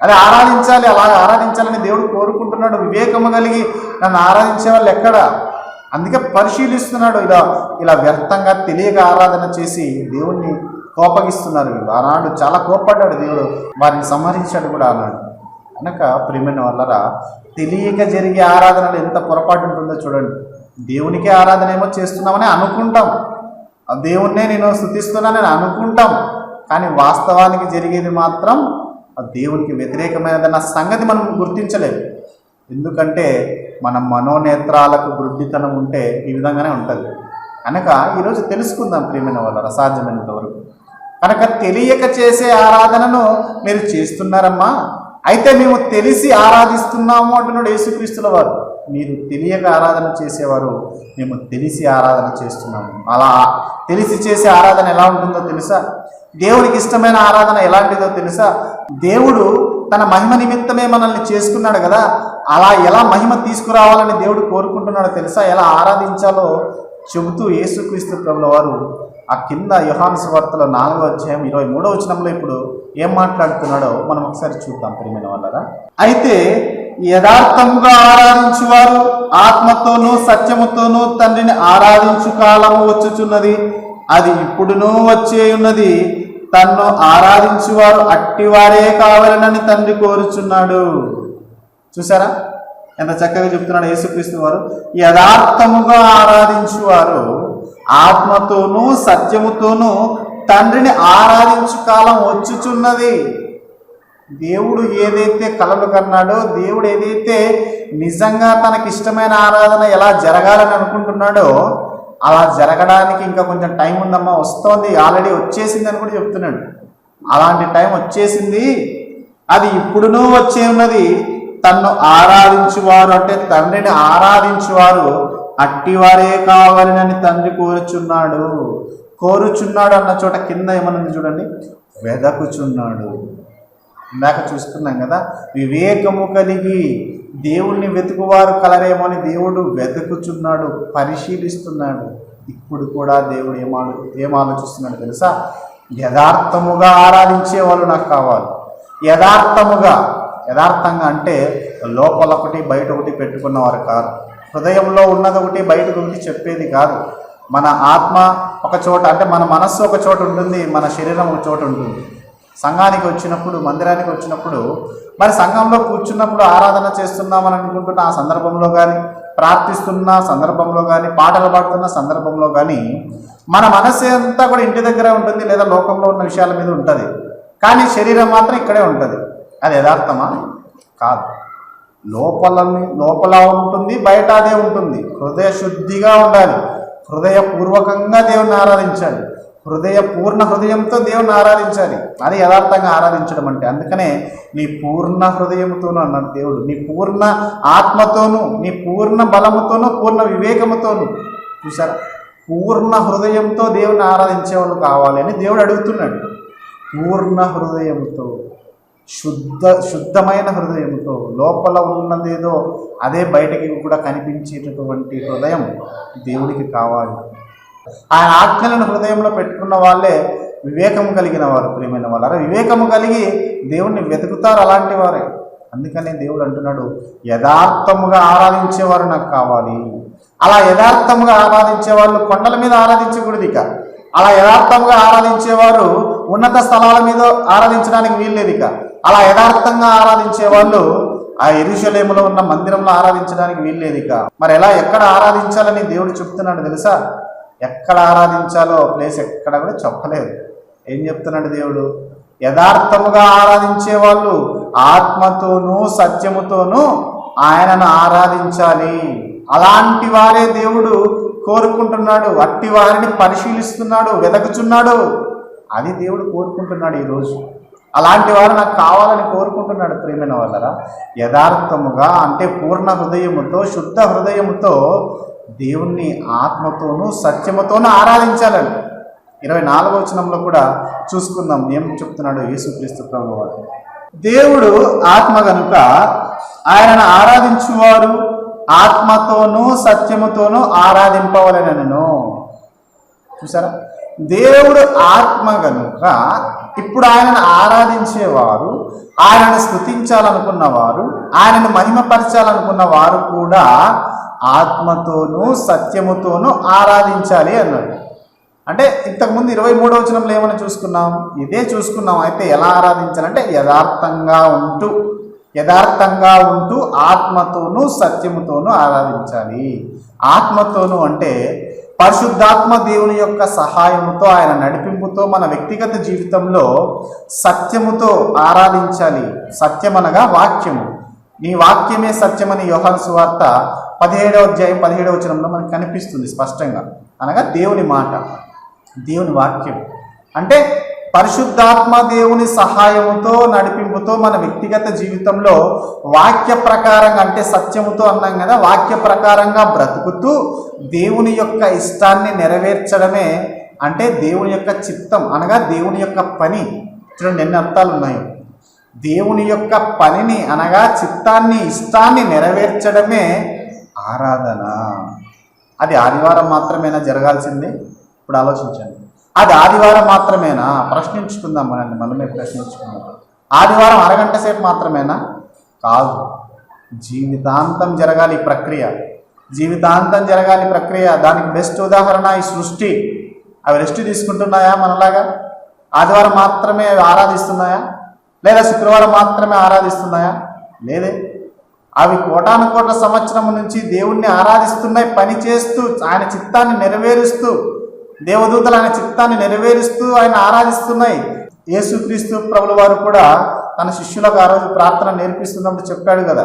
అదే ఆరాధించాలి. అలా ఆరాధించాలని దేవుడు కోరుకుంటున్నాడు. వివేకము కలిగి నన్ను ఆరాధించే వాళ్ళు ఎక్కడ? అందుకే పరిశీలిస్తున్నాడు. ఇలా వ్యర్థంగా తెలియక ఆరాధన చేసి దేవుణ్ణి కోపగిస్తున్నారు వీళ్ళు. ఆనాడు చాలా కోప్పడ్డాడు దేవుడు, వారిని సంహరించాడు కూడా ఆనాడు. కనుక ప్రియమైన వాళ్ళరా, తెలియక జరిగే ఆరాధనలు ఎంత పొరపాటు ఉంటుందో చూడండి. దేవునికే ఆరాధన ఏమో చేస్తున్నామని అనుకుంటాం, ఆ దేవుణ్ణే నేను స్తుతిస్తున్నానని అనుకుంటాం, కానీ వాస్తవానికి జరిగేది మాత్రం ఆ దేవునికి వ్యతిరేకమైనదన్న సంగతి మనం గుర్తించలేదు. ఎందుకంటే మన మనోనేత్రాలకు గుడ్డితనం ఉంటే ఈ విధంగానే ఉంటుంది. కనుక ఈరోజు తెలుసుకుందాం ప్రియమైన వాళ్ళ సాధ్యమైనంత వరకు. కనుక తెలియక చేసే ఆరాధనను మీరు చేస్తున్నారమ్మా. అయితే మేము తెలిసి ఆరాధిస్తున్నాము అంటున్నాడు యేసుక్రీస్తుల వారు. మీరు తెలియక ఆరాధన చేసేవారు, మేము తెలిసి ఆరాధన చేస్తున్నాము. అలా తెలిసి చేసే ఆరాధన ఎలా ఉంటుందో తెలుసా? దేవునికి ఇష్టమైన ఆరాధన ఎలాంటిదో తెలుసా? దేవుడు తన మహిమ నిమిత్తమే మనల్ని చేసుకున్నాడు కదా, అలా ఎలా మహిమ తీసుకురావాలని దేవుడు కోరుకుంటున్నాడో తెలుసా? ఎలా ఆరాధించాలో చెబుతూ యేసుక్రీస్తు ప్రభుల వారు ఆ కింద యోహాను సువార్తలో 4వ అధ్యాయం 23వ వచనంలో ఇప్పుడు ఏం మాట్లాడుతున్నాడో మనం ఒకసారి చూద్దాం ప్రియమైన వాళ్ళరా. అయితే యథార్థముగా ఆరాధించువారు ఆత్మతోనూ సత్యముతోనూ తండ్రిని ఆరాధించు కాలము వచ్చుచున్నది, అది ఇప్పుడునూ వచ్చే ఉన్నది. తన్ను ఆరాధించువారు అట్టివారే కావాలనని తండ్రి కోరుచున్నాడు. చూసారా ఎంత చక్కగా చెప్తున్నాడు యేసుక్రీస్తు వారు. యథార్థముగా ఆరాధించువారు ఆత్మతోనూ సత్యముతోనూ తండ్రిని ఆరాధించు కాలం వచ్చుచున్నది. దేవుడు ఏదైతే కలలు కన్నాడో, దేవుడు ఏదైతే నిజంగా తనకి ఇష్టమైన ఆరాధన ఎలా జరగాలని అనుకుంటున్నాడో అలా జరగడానికి ఇంకా కొంచెం టైం ఉందమ్మా, వస్తోంది, ఆల్రెడీ వచ్చేసింది అని కూడా చెప్తున్నాడు. అలాంటి టైం వచ్చేసింది, అది ఇప్పుడునూ వచ్చే ఉన్నది. తన్ను ఆరాధించువారు అంటే తండ్రిని ఆరాధించువారు అట్టివారే కావాలని తండ్రి కోరుచున్నాడు. కోరుచున్నాడు అన్న చోట కింద ఏమన్నది చూడండి, వెదకుచున్నాడు. ఇందాక చూసుకున్నాం కదా, వివేకము కలిగి దేవుణ్ణి వెతుకువారు కలరేమో అని దేవుడు వెతుకుచున్నాడు, పరిశీలిస్తున్నాడు. ఇప్పుడు కూడా దేవుడు ఏం ఆలోచిస్తున్నాడు తెలుసా? యథార్థముగా ఆరాధించే వాళ్ళు నాకు కావాలి. యథార్థంగా అంటే లోపల ఒకటి బయట ఒకటి పెట్టుకున్నవారు కాదు. హృదయంలో ఉన్నది ఒకటి బయటకు ఒకటి చెప్పేది కాదు. మన ఆత్మ ఒక చోట అంటే మన మనస్సు ఒక చోట ఉంటుంది, మన శరీరం ఒక చోట ఉంటుంది. సంఘానికి వచ్చినప్పుడు, మందిరానికి వచ్చినప్పుడు, మరి సంఘంలో కూర్చున్నప్పుడు ఆరాధన చేస్తున్నామని అనుకుంటున్న ఆ సందర్భంలో కానీ, ప్రార్థిస్తున్న సందర్భంలో కానీ, పాటలు పాడుతున్న సందర్భంలో కానీ మన మనస్సు అంతా కూడా ఇంటి దగ్గరే ఉంటుంది, లేదా లోకంలో ఉన్న విషయాల మీద ఉంటుంది. కానీ శరీరం మాత్రం ఇక్కడే ఉంటుంది. అది యథార్థమా? కాదు. లోపల ఉంటుంది, బయట అదే ఉంటుంది. హృదయ శుద్ధిగా ఉండాలి, హృదయపూర్వకంగా దేవుణ్ణి ఆరాధించాలి, పూర్ణ హృదయంతో దేవుణ్ణి ఆరాధించాలి. అది యథార్థంగా ఆరాధించడం అంటే. అందుకనే నీ పూర్ణ హృదయంతోనూ అన్నాడు దేవుడు, నీ పూర్ణ ఆత్మతోనూ, నీ పూర్ణ బలముతోనూ, పూర్ణ వివేకముతోనూ. చూసారా, పూర్ణ హృదయంతో దేవుణ్ణి ఆరాధించేవాళ్ళు కావాలి అని దేవుడు అడుగుతున్నాడు. పూర్ణ హృదయంతో, శుద్ధమైన హృదయంతో, లోపల ఉన్నదేదో అదే బయటకి కూడా కనిపించేటటువంటి హృదయం దేవుడికి కావాలి. ఆయన ఆజ్ఞలను హృదయంలో పెట్టుకున్న వాళ్ళే వివేకము కలిగిన వారు. ప్రియమైన వాళ్ళారా, వివేకము కలిగి దేవుణ్ణి వెతుకుతారు అలాంటి వారే. అందుకనే దేవుడు అంటున్నాడు, యథార్థముగా ఆరాధించేవారు నాకు కావాలి. అలా యథార్థముగా ఆరాధించే వాళ్ళు కొండల మీద ఆరాధించకూడదు. ఇక అలా యథార్థముగా ఆరాధించేవారు ఉన్నత స్థలాల మీద ఆరాధించడానికి వీల్లేదు. ఇక అలా యథార్థంగా ఆరాధించే వాళ్ళు ఆ యెరూషలేములో ఉన్న మందిరంలో ఆరాధించడానికి వీల్లేదు. ఇక మరి ఎక్కడ ఆరాధించాలని దేవుడు చెప్తున్నాడు తెలుసా? ఎక్కడ ఆరాధించాలో ప్లేస్ ఎక్కడ కూడా చెప్పలేదు. ఏం చెప్తున్నాడు దేవుడు? యథార్థముగా ఆరాధించే వాళ్ళు ఆత్మతోనూ సత్యముతోనూ ఆయనను ఆరాధించాలి. అలాంటి వారే దేవుడు కోరుకుంటున్నాడు. అట్టి వారిని పరిశీలిస్తున్నాడు, వెదకుచున్నాడు. అది దేవుడు కోరుకుంటున్నాడు ఈరోజు. అలాంటి వారు నాకు కావాలని కోరుకుంటున్నాడు. ప్రియమైన వాళ్ళరా, యథార్థముగా అంటే పూర్ణ హృదయముతో, శుద్ధ హృదయముతో దేవుణ్ణి ఆత్మతోనూ సత్యముతోనూ ఆరాధించాలని 24వ వచనంలో కూడా చూసుకుందాం ఏం చెప్తున్నాడు యేసుక్రీస్తు ప్రభువు వారు. దేవుడు ఆత్మ గనుక ఆయనను ఆరాధించువారు ఆత్మతోనూ సత్యముతోనూ ఆరాధింపవలెనను. చూసారా, దేవుడు ఆత్మ గనుక ఇప్పుడు ఆయనను ఆరాధించేవారు, ఆయనను స్తుతించాలనుకున్నవారు, ఆయనను మహిమపరచాలనుకున్న వారు కూడా ఆత్మతోనూ సత్యముతోనూ ఆరాధించాలి అన్నాడు. అంటే ఇంతకుముందు 23వ వచనంలో ఏమైనా ఇదే చూసుకున్నాం. అయితే ఎలా ఆరాధించాలంటే యథార్థంగా ఉంటూ ఆత్మతోనూ సత్యముతోనూ ఆరాధించాలి. ఆత్మతోనూ అంటే పరిశుద్ధాత్మ దేవుని యొక్క సహాయముతో, ఆయన నడిపింపుతో మన వ్యక్తిగత జీవితంలో సత్యముతో ఆరాధించాలి. సత్యం అనగా వాక్యము. నీ వాక్యమే సత్యమని యోహాను సువార్త 17వ అధ్యాయం 17వ వచనంలో మనకు కనిపిస్తుంది స్పష్టంగా. అనగా దేవుని మాట, దేవుని వాక్యం అంటే పరిశుద్ధాత్మ దేవుని సహాయముతో నడిపింపుతో మన వ్యక్తిగత జీవితంలో వాక్య ప్రకారంగా, అంటే సత్యముతో అన్నాం కదా, వాక్య ప్రకారంగా బ్రతుకుతూ దేవుని యొక్క ఇష్టాన్ని నెరవేర్చడమే, అంటే దేవుని యొక్క చిత్తం అనగా దేవుని యొక్క పని. చూడండి ఎన్ని అర్థాలు ఉన్నాయి. దేవుని యొక్క పనిని అనగా చిత్తాన్ని, ఇష్టాన్ని నెరవేర్చడమే ఆరాధన. అది ఆదివారం మాత్రమేనా జరగాల్సింది? ఇప్పుడు ఆలోచించండి. అది ఆదివారం మాత్రమేనా? ప్రశ్నించుకుందాం, మనమే ప్రశ్నించుకుందాం. ఆదివారం అరగంట సేపు మాత్రమేనా? కాదు, జీవితాంతం జరగాలి ఈ ప్రక్రియ. జీవితాంతం జరగాలి ప్రక్రియ. దానికి బెస్ట్ ఉదాహరణ ఈ సృష్టి. అవి రెస్ట్ తీసుకుంటున్నాయా మనలాగా? ఆదివారం మాత్రమే అవి ఆరాధిస్తున్నాయా? లేదా శుక్రవారం మాత్రమే ఆరాధిస్తున్నాయా? లేదే. అవి కోటాను కోట్ల సంవత్సరం నుంచి దేవుణ్ణి ఆరాధిస్తున్నాయి, పని చేస్తూ ఆయన చిత్తాన్ని నెరవేరుస్తూ, దేవదూతలు ఆయన చిత్తాన్ని నెరవేరుస్తూ ఆయన ఆరాధిస్తున్నాయి. యేసుక్రీస్తు ప్రభుల వారు కూడా తన శిష్యులకు ఆ రోజు ప్రార్థన నేర్పిస్తున్నప్పుడు చెప్పాడు కదా,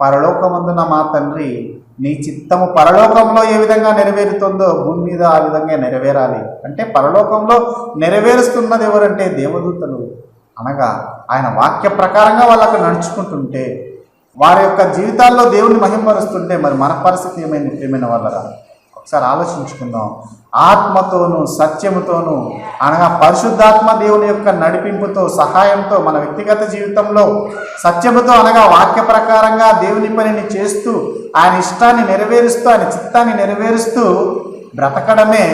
పరలోకమందున మా తండ్రి, నీ చిత్తము పరలోకంలో ఏ విధంగా నెరవేరుతుందో భూమి మీద ఆ విధంగా నెరవేరాలి. అంటే పరలోకంలో నెరవేరుస్తున్నది ఎవరంటే దేవదూతలు. అనగా ఆయన వాక్య ప్రకారంగా వాళ్ళకు నడుచుకుంటుంటే, వారి యొక్క జీవితాల్లో దేవుని మహిమపరుస్తుంటే, మరి మన పరిస్థితి ఏమైంది ప్రియమైన వాళ్ళరా? ఒకసారి ఆలోచించుకుందాం. ఆత్మతోనూ సత్యముతోనూ అనగా పరిశుద్ధాత్మ దేవుని యొక్క నడిపింపుతో, సహాయంతో మన వ్యక్తిగత జీవితంలో సత్యముతో అనగా వాక్య ప్రకారంగా దేవుని పనిని చేస్తూ ఆయన ఇష్టాన్ని నెరవేరుస్తూ, ఆయన చిత్తాన్ని నెరవేరుస్తూ బ్రతకడమే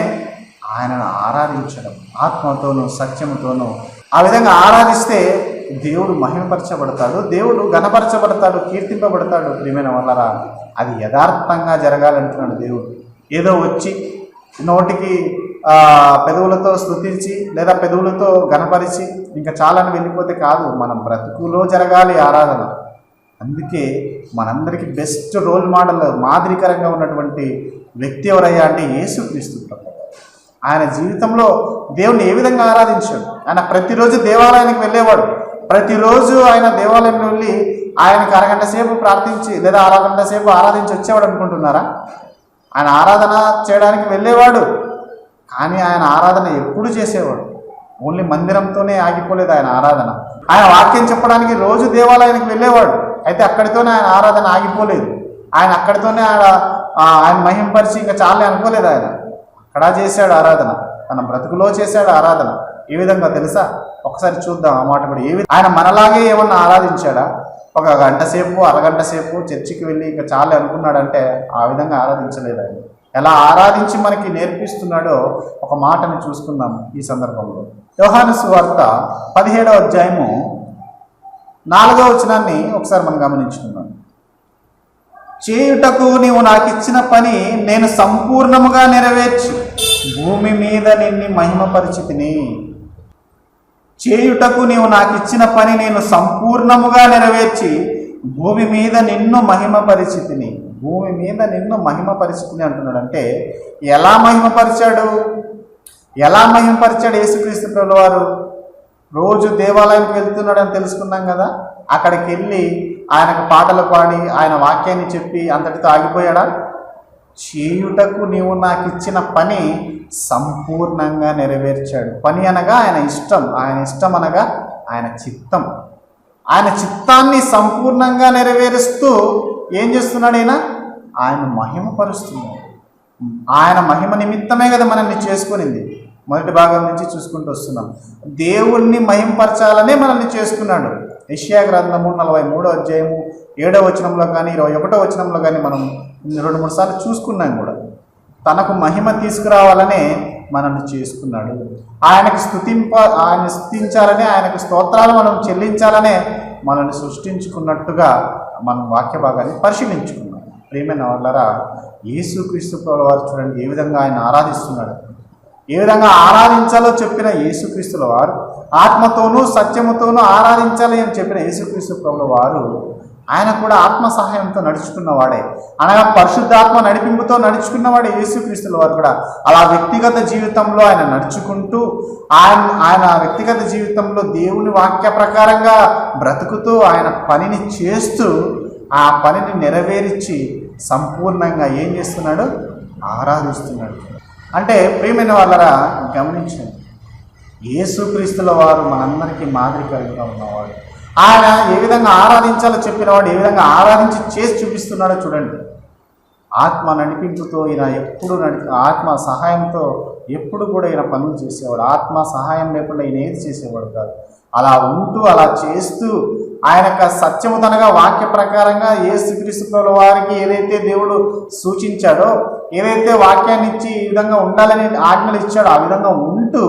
ఆయనను ఆరాధించడం. ఆత్మతోనూ సత్యముతోనూ ఆ విధంగా ఆరాధిస్తే దేవుడు మహిమపరచబడతాడు, దేవుడు ఘనపరచబడతాడు, కీర్తింపబడతాడు. ప్రియమైన వాళ్ళరా, అది యథార్థంగా జరగాలంటున్నాడు దేవుడు. ఏదో వచ్చి నోటికి పెదవులతో స్తుతించి లేదా పెదవులతో గణపరిచి ఇంకా చాలని వెళ్ళిపోతే కాదు, మన బ్రతుకులో జరగాలి ఆరాధన. అందుకే మనందరికీ బెస్ట్ రోల్ మోడల్, మాదిరికరంగా ఉన్నటువంటి వ్యక్తి ఎవరయ్యా అంటే యేసుక్రీస్తు ప్రభు. ఆయన జీవితంలో దేవుని ఏ విధంగా ఆరాధించాడు? ఆయన ప్రతిరోజు దేవాలయానికి వెళ్ళేవాడు. ప్రతిరోజు ఆయన దేవాలయం వెళ్ళి ఆయనకు అరగంట సేపు ప్రార్థించి లేదా అరగంట సేపు ఆరాధించి వచ్చేవాడు అనుకుంటున్నారా? ఆయన ఆరాధన చేయడానికి వెళ్ళేవాడు, కానీ ఆయన ఆరాధన ఎప్పుడు చేసేవాడు? ఓన్లీ మందిరంతోనే ఆగిపోలేదు ఆయన ఆరాధన. ఆయన వాక్యం చెప్పడానికి రోజు దేవాలయానికి వెళ్ళేవాడు, అయితే అక్కడితోనే ఆయన ఆరాధన ఆగిపోలేదు. ఆయన అక్కడితోనే ఆయన మహింపరిచి ఇంకా చాలే అనుకోలేదు. ఆయన అక్కడ చేశాడు ఆరాధన, తన బ్రతుకులో చేశాడు ఆరాధన. ఏ విధంగా తెలుసా? ఒకసారి చూద్దాం ఆ మాట కూడా. ఆయన మనలాగే ఏమన్నా ఆరాధించాడా? ఒక గంట సేపు అరగంట సేపు చర్చికి వెళ్ళి ఇంకా చాలే అనుకున్నాడంటే ఆ విధంగా ఆరాధించలేదు. ఆయన ఎలా ఆరాధించి మనకి నేర్పిస్తున్నాడో ఒక మాటని చూసుకుందాం ఈ సందర్భంలో. యోహాను సువార్త 17వ అధ్యాయము 4వ వచనాన్ని ఒకసారి మనం గమనించుకుందాం. చేయుటకు నీవు నాకు ఇచ్చిన పని నేను సంపూర్ణముగా నెరవేర్చి భూమి మీద నిన్ను మహిమపరిచితిని. చేయుటకు నీవు నాకు ఇచ్చిన పని నేను సంపూర్ణముగా నెరవేర్చి భూమి మీద నిన్ను మహిమపరిచితిని. భూమి మీద నిన్ను మహిమపరిచితిని అంటున్నాడు. అంటే ఎలా మహిమపరిచాడు? ఎలా మహిమపరిచాడు యేసుక్రీస్తు ప్రభువు వారు? రోజు దేవాలయానికి వెళ్తున్నాడని తెలుసుకున్నాం కదా. అక్కడికి వెళ్ళి ఆయనకు పాటలు పాడి ఆయన వాక్యాన్ని చెప్పి అంతటితో ఆగిపోయాడా? చేయుటకు నీవు నాకు ఇచ్చిన పని సంపూర్ణంగా నెరవేర్చాడు. పని అనగా ఆయన ఇష్టం, ఆయన ఇష్టం అనగా ఆయన చిత్తం. ఆయన చిత్తాన్ని సంపూర్ణంగా నెరవేరుస్తూ ఏం చేస్తున్నాడు? ఆయన మహిమపరుస్తున్నాడు. ఆయన మహిమ నిమిత్తమే కదా మనల్ని చేసుకునింది. మొదటి భాగం నుంచి చూసుకుంటూ వస్తున్నాం. దేవుణ్ణి మహింపరచాలనే మనల్ని చేసుకున్నాడు. యెషయా గ్రంథము 43వ అధ్యాయము 7వ వచనంలో కానీ 21వ వచనంలో కానీ మనం 2-3 సార్లు చూసుకున్నాం కూడా. తనకు మహిమ తీసుకురావాలనే మనల్ని చేసుకున్నాడు. ఆయనకు ఆయన స్తుతించాలనే, ఆయనకు స్తోత్రాలు మనం చెల్లించాలనే మనల్ని సృష్టించుకున్నట్టుగా మనం వాక్య భాగాన్ని పరిశీలించుకున్నాం. ప్రియమైన వాళ్ళరా, యేసుక్రీస్తు ప్రభువు వారు చూడండి ఏ విధంగా ఆయన ఆరాధిస్తున్నాడు. ఏ విధంగా ఆరాధించాలో చెప్పిన యేసుక్రీస్తుల వారు, ఆత్మతోనూ సత్యముతోనూ ఆరాధించాలి అని చెప్పిన యేసుక్రీస్తు ప్రభువు వారు, ఆయన కూడా ఆత్మ సహాయంతో నడుచుకున్నవాడే, అనగా పరిశుద్ధాత్మ నడిపింపుతో నడుచుకున్నవాడే యేసుక్రీస్తుల వారు కూడా. అలా వ్యక్తిగత జీవితంలో ఆయన నడుచుకుంటూ ఆయన వ్యక్తిగత జీవితంలో దేవుని వాక్య ప్రకారంగా బ్రతుకుతూ ఆయన పనిని చేస్తూ ఆ పనిని నెరవేర్చి సంపూర్ణంగా ఏం చేస్తున్నాడు? ఆరాధిస్తున్నాడు. అంటే ప్రియమైన వాళ్ళరా గమనించండి, యేసుక్రీస్తుల వారు మనందరికీ మాదిరికరంగా ఉన్నవాడు. ఆయన ఏ విధంగా ఆరాధించాలో చెప్పినవాడు, ఏ విధంగా ఆరాధించి చేసి చూపిస్తున్నాడో చూడండి. ఆత్మ నడిపింపుతో ఈయన ఎప్పుడు ఆత్మ సహాయంతో ఎప్పుడు కూడా ఈయన పనులు చేసేవాడు. ఆత్మ సహాయం లేకుండా ఈయన ఏది చేసేవాడు కాదు. అలా ఉంటూ అలా చేస్తూ ఆయన యొక్క సత్యము తనగా వాక్య ప్రకారంగా యేసుక్రీస్తు వారికి ఏదైతే దేవుడు సూచించాడో, ఏదైతే వాక్యాన్ని ఇచ్చి ఈ విధంగా ఉండాలని ఆజ్ఞలు ఇచ్చాడో ఆ విధంగా ఉంటూ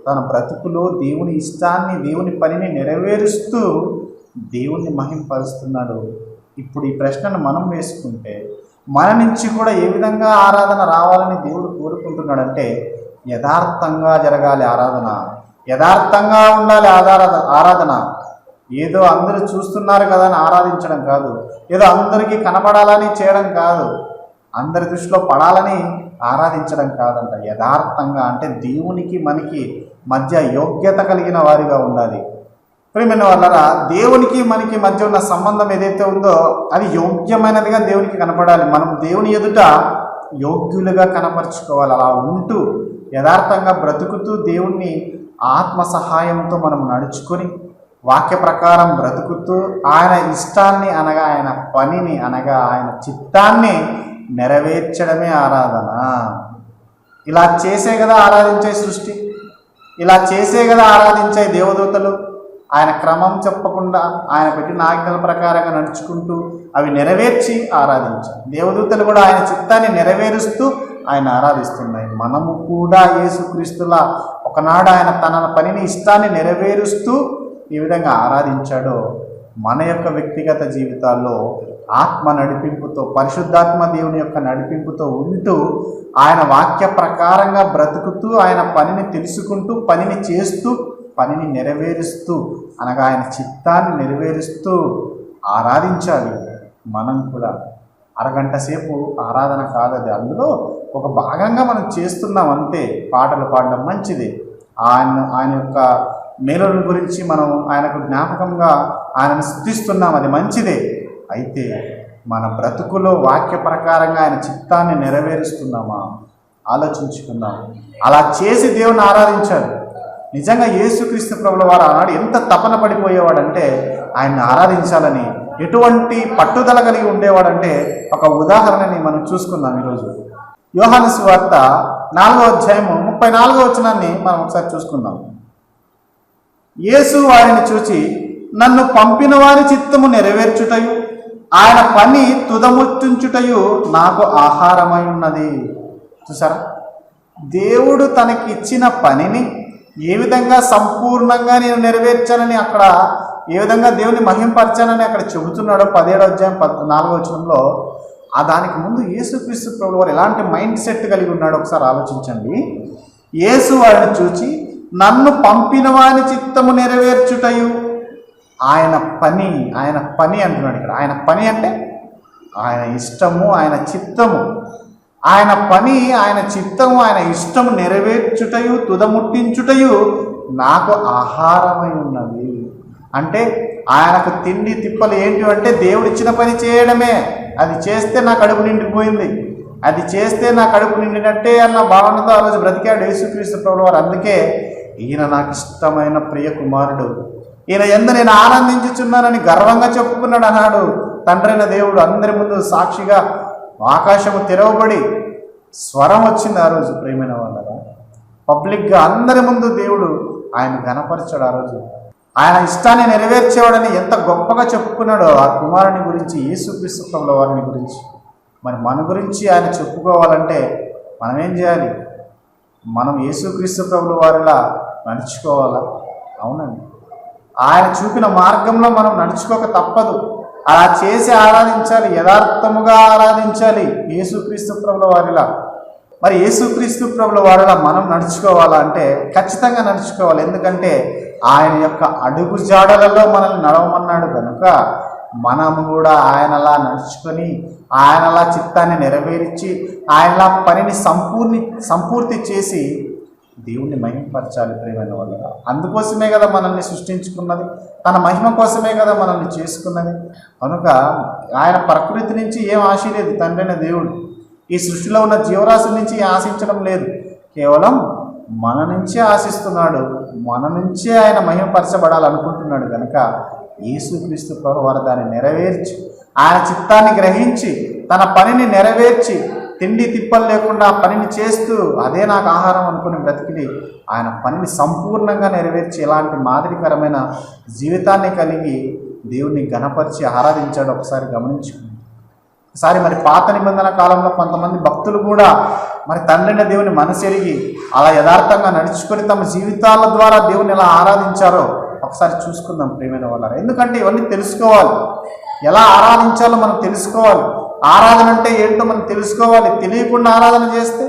తన బ్రతుకులో దేవుని ఇష్టాన్ని, దేవుని పనిని నెరవేరుస్తూ దేవుణ్ణి మహింపరుస్తున్నాడు. ఇప్పుడు ఈ ప్రశ్నను మనం వేసుకుంటే మన నుంచి కూడా ఏ విధంగా ఆరాధన రావాలని దేవుడు కోరుకుంటున్నాడంటే, యథార్థంగా జరగాలి ఆరాధన, యథార్థంగా ఉండాలి ఆరాధన. ఏదో అందరూ చూస్తున్నారు కదా అని ఆరాధించడం కాదు, ఏదో అందరికీ కనపడాలని చేయడం కాదు, అందరి దృష్టిలో పడాలని ఆరాధించడం కాదంట. యథార్థంగా అంటే దేవునికి మనకి మధ్య యోగ్యత కలిగిన వారిగా ఉండాలి. ప్రియమైన వాళ్ళరా, దేవునికి మనకి మధ్య ఉన్న సంబంధం ఏదైతే ఉందో అది యోగ్యమైనదిగా దేవునికి కనపడాలి. మనం దేవుని ఎదుట యోగ్యులుగా కనపరుచుకోవాలి. అలా ఉంటూ యథార్థంగా బ్రతుకుతూ దేవుణ్ణి ఆత్మ సహాయంతో మనం నడుచుకొని వాక్య ప్రకారం బ్రతుకుతూ ఆయన ఇష్టాన్ని అనగా ఆయన పనిని అనగా ఆయన చిత్తాన్ని నెరవేర్చడమే ఆరాధన. ఇలా చేసే కదా ఆరాధించే సృష్టి, ఇలా చేసే కదా ఆరాధించే దేవదూతలు. ఆయన క్రమం చెప్పకుండా ఆయన పెట్టిన ఆజ్ఞల ప్రకారంగా నడుచుకుంటూ అవి నెరవేర్చి ఆరాధించారు. దేవదూతలు కూడా ఆయన చిత్తాన్ని నెరవేరుస్తూ ఆయన ఆరాధిస్తున్నాయి. మనము కూడా యేసుక్రీస్తులా ఒకనాడు ఆయన తన పనిని ఇష్టాన్ని నెరవేరుస్తూ ఈ విధంగా ఆరాధించాడో మన యొక్క వ్యక్తిగత జీవితాల్లో ఆత్మ నడిపింపుతో, పరిశుద్ధాత్మ దేవుని యొక్క నడిపింపుతో ఉంటూ ఆయన వాక్య ప్రకారంగా బ్రతుకుతూ ఆయన పనిని తెలుసుకుంటూ పనిని చేస్తూ పనిని నెరవేరుస్తూ అనగా ఆయన చిత్తాన్ని నెరవేరుస్తూ ఆరాధించాలి. మనం కూడా అరగంట సేపు ఆరాధన కాదది, అందులో ఒక భాగంగా మనం చేస్తున్నాం అంతే. పాటలు పాడడం మంచిది, ఆయన యొక్క మేలుల గురించి మనం ఆయనకు జ్ఞాపకంగా ఆయనను స్తుతిస్తున్నాం, అది మంచిదే. అయితే మన బ్రతుకులో వాక్య ప్రకారంగా ఆయన చిత్తాన్ని నెరవేరుస్తున్నామా ఆలోచించుకుందాం. అలా చేసి దేవుని ఆరాధించాలి. నిజంగా యేసుక్రీస్తు ప్రభుల వారు ఆనాడు ఎంత తపన పడిపోయేవాడంటే ఆయన్ని ఆరాధించాలని, ఎటువంటి పట్టుదల కలిగి ఉండేవాడంటే ఒక ఉదాహరణని మనం చూసుకుందాం. ఈరోజు యోహాను సువార్త 4వ అధ్యాయము 34వ వచనాన్ని మనం ఒకసారి చూసుకుందాం. యేసు వారిని చూచి, నన్ను పంపిన వారి చిత్తము నెరవేర్చుటయు ఆయన పని తుదముట్టించుటయు నాకు ఆహారమై ఉన్నది. చూసారా, దేవుడు తనకి ఇచ్చిన పనిని ఏ విధంగా సంపూర్ణంగా నేను నెరవేర్చానని, అక్కడ ఏ విధంగా దేవుని మహింపరచానని అక్కడ చెబుతున్నాడో 17వ అధ్యాయం 4వ వచనంలో. దానికి ముందు యేసుక్రీస్తు ప్రభువు వారు ఎలాంటి మైండ్ సెట్ కలిగి ఉన్నాడో ఒకసారి ఆలోచించండి. యేసు వారిని చూచి, నన్ను పంపిన వాని చిత్తము నెరవేర్చుటయు ఆయన పని అంటున్నాడు ఇక్కడ. ఆయన పని అంటే ఆయన ఇష్టము, ఆయన చిత్తము, ఆయన పని, ఆయన చిత్తము, ఆయన ఇష్టము నెరవేర్చుటయు తుదముట్టించుటయు నాకు ఆహారమై ఉన్నది. అంటే ఆయనకు తిండి తిప్పలు ఏంటి అంటే దేవుడు ఇచ్చిన పని చేయడమే. అది చేస్తే నా కడుపు నిండిపోయింది, అది చేస్తే నా కడుపు నిండినట్టే అన్న భావనతో ఆ రోజు బ్రతికాడు యేసుక్రీస్తు ప్రభువు వారు. అందుకే ఈయన నాకు ఇష్టమైన ప్రియ కుమారుడు, ఈయన యందు నేను ఆనందించుచున్నానని గర్వంగా చెప్పుకున్నాడు అన్నాడు తండ్రైన దేవుడు. అందరి ముందు సాక్షిగా ఆకాశము తెరవబడి స్వరం వచ్చింది ఆ రోజు. ప్రియమైన వాళ్ళగా పబ్లిక్గా అందరి ముందు దేవుడు ఆయన ఘనపరిచాడు ఆ రోజు. ఆయన ఇష్టాన్ని నెరవేర్చేవాడని ఎంత గొప్పగా చెప్పుకున్నాడో ఆ కుమారుని గురించి, యేసుక్రీస్తు ప్రభుల వారిని గురించి. మరి మన గురించి ఆయన చెప్పుకోవాలంటే మనం ఏం చేయాలి? మనం యేసుక్రీస్తు ప్రభుల వారిలా నడుచుకోవాలా? అవునండి, ఆయన చూపిన మార్గంలో మనం నడుచుకోక తప్పదు. అలా చేసి ఆరాధించాలి, యథార్థముగా ఆరాధించాలి యేసుక్రీస్తు ప్రభుల వారిలా. మరి యేసుక్రీస్తు ప్రభుల వారిలా మనం నడుచుకోవాలా అంటే ఖచ్చితంగా నడుచుకోవాలి. ఎందుకంటే ఆయన యొక్క అడుగు జాడలలో మనల్ని నడవమన్నాడు కనుక మనము కూడా ఆయనలా నడుచుకొని ఆయనలా చిత్తాన్ని నెరవేర్చి ఆయనలా పనిని సంపూర్తి చేసి దేవుణ్ణి మహిమపరచాలి. ప్రియమైన వాళ్ళగా అందుకోసమే కదా మనల్ని సృష్టించుకున్నది, తన మహిమ కోసమే కదా మనల్ని చేసుకున్నది. కనుక ఆయన ప్రకృతి నుంచి ఏం ఆశ లేదు తండ్రైన దేవుడు. ఈ సృష్టిలో ఉన్న జీవరాశి నుంచి ఆశించడం లేదు, కేవలం మన నుంచే ఆశిస్తున్నాడు, మన నుంచే ఆయన మహిమపరచబడాలనుకుంటున్నాడు కనుక యేసుక్రీస్తు ప్రభువారు దాన్ని నెరవేర్చి, ఆయన చిత్తాన్ని గ్రహించి, తన పనిని నెరవేర్చి, తిండి తిప్పలు లేకుండా ఆ పనిని చేస్తూ అదే నాకు ఆహారం అనుకుని బ్రతికి ఆయన పనిని సంపూర్ణంగా నెరవేర్చి ఇలాంటి మాదిరికరమైన జీవితాన్ని కలిగి దేవుణ్ణి ఘనపరిచి ఆరాధించాడు. ఒకసారి గమనించుకుంది. ఒకసారి మరి పాత నిబంధన కాలంలో కొంతమంది భక్తులు కూడా మరి తండ్రిని దేవుని మనసెరిగి అలా యథార్థంగా నడుచుకొని తమ జీవితాల ద్వారా దేవుని ఎలా ఆరాధించారో ఒకసారి చూసుకుందాం ప్రియమైన వాళ్ళ. ఎందుకంటే ఇవన్నీ తెలుసుకోవాలి, ఎలా ఆరాధించాలో మనం తెలుసుకోవాలి. ఆరాధన అంటే ఏంటో మనం తెలుసుకోవాలి. తెలియకుండా ఆరాధన చేస్తే,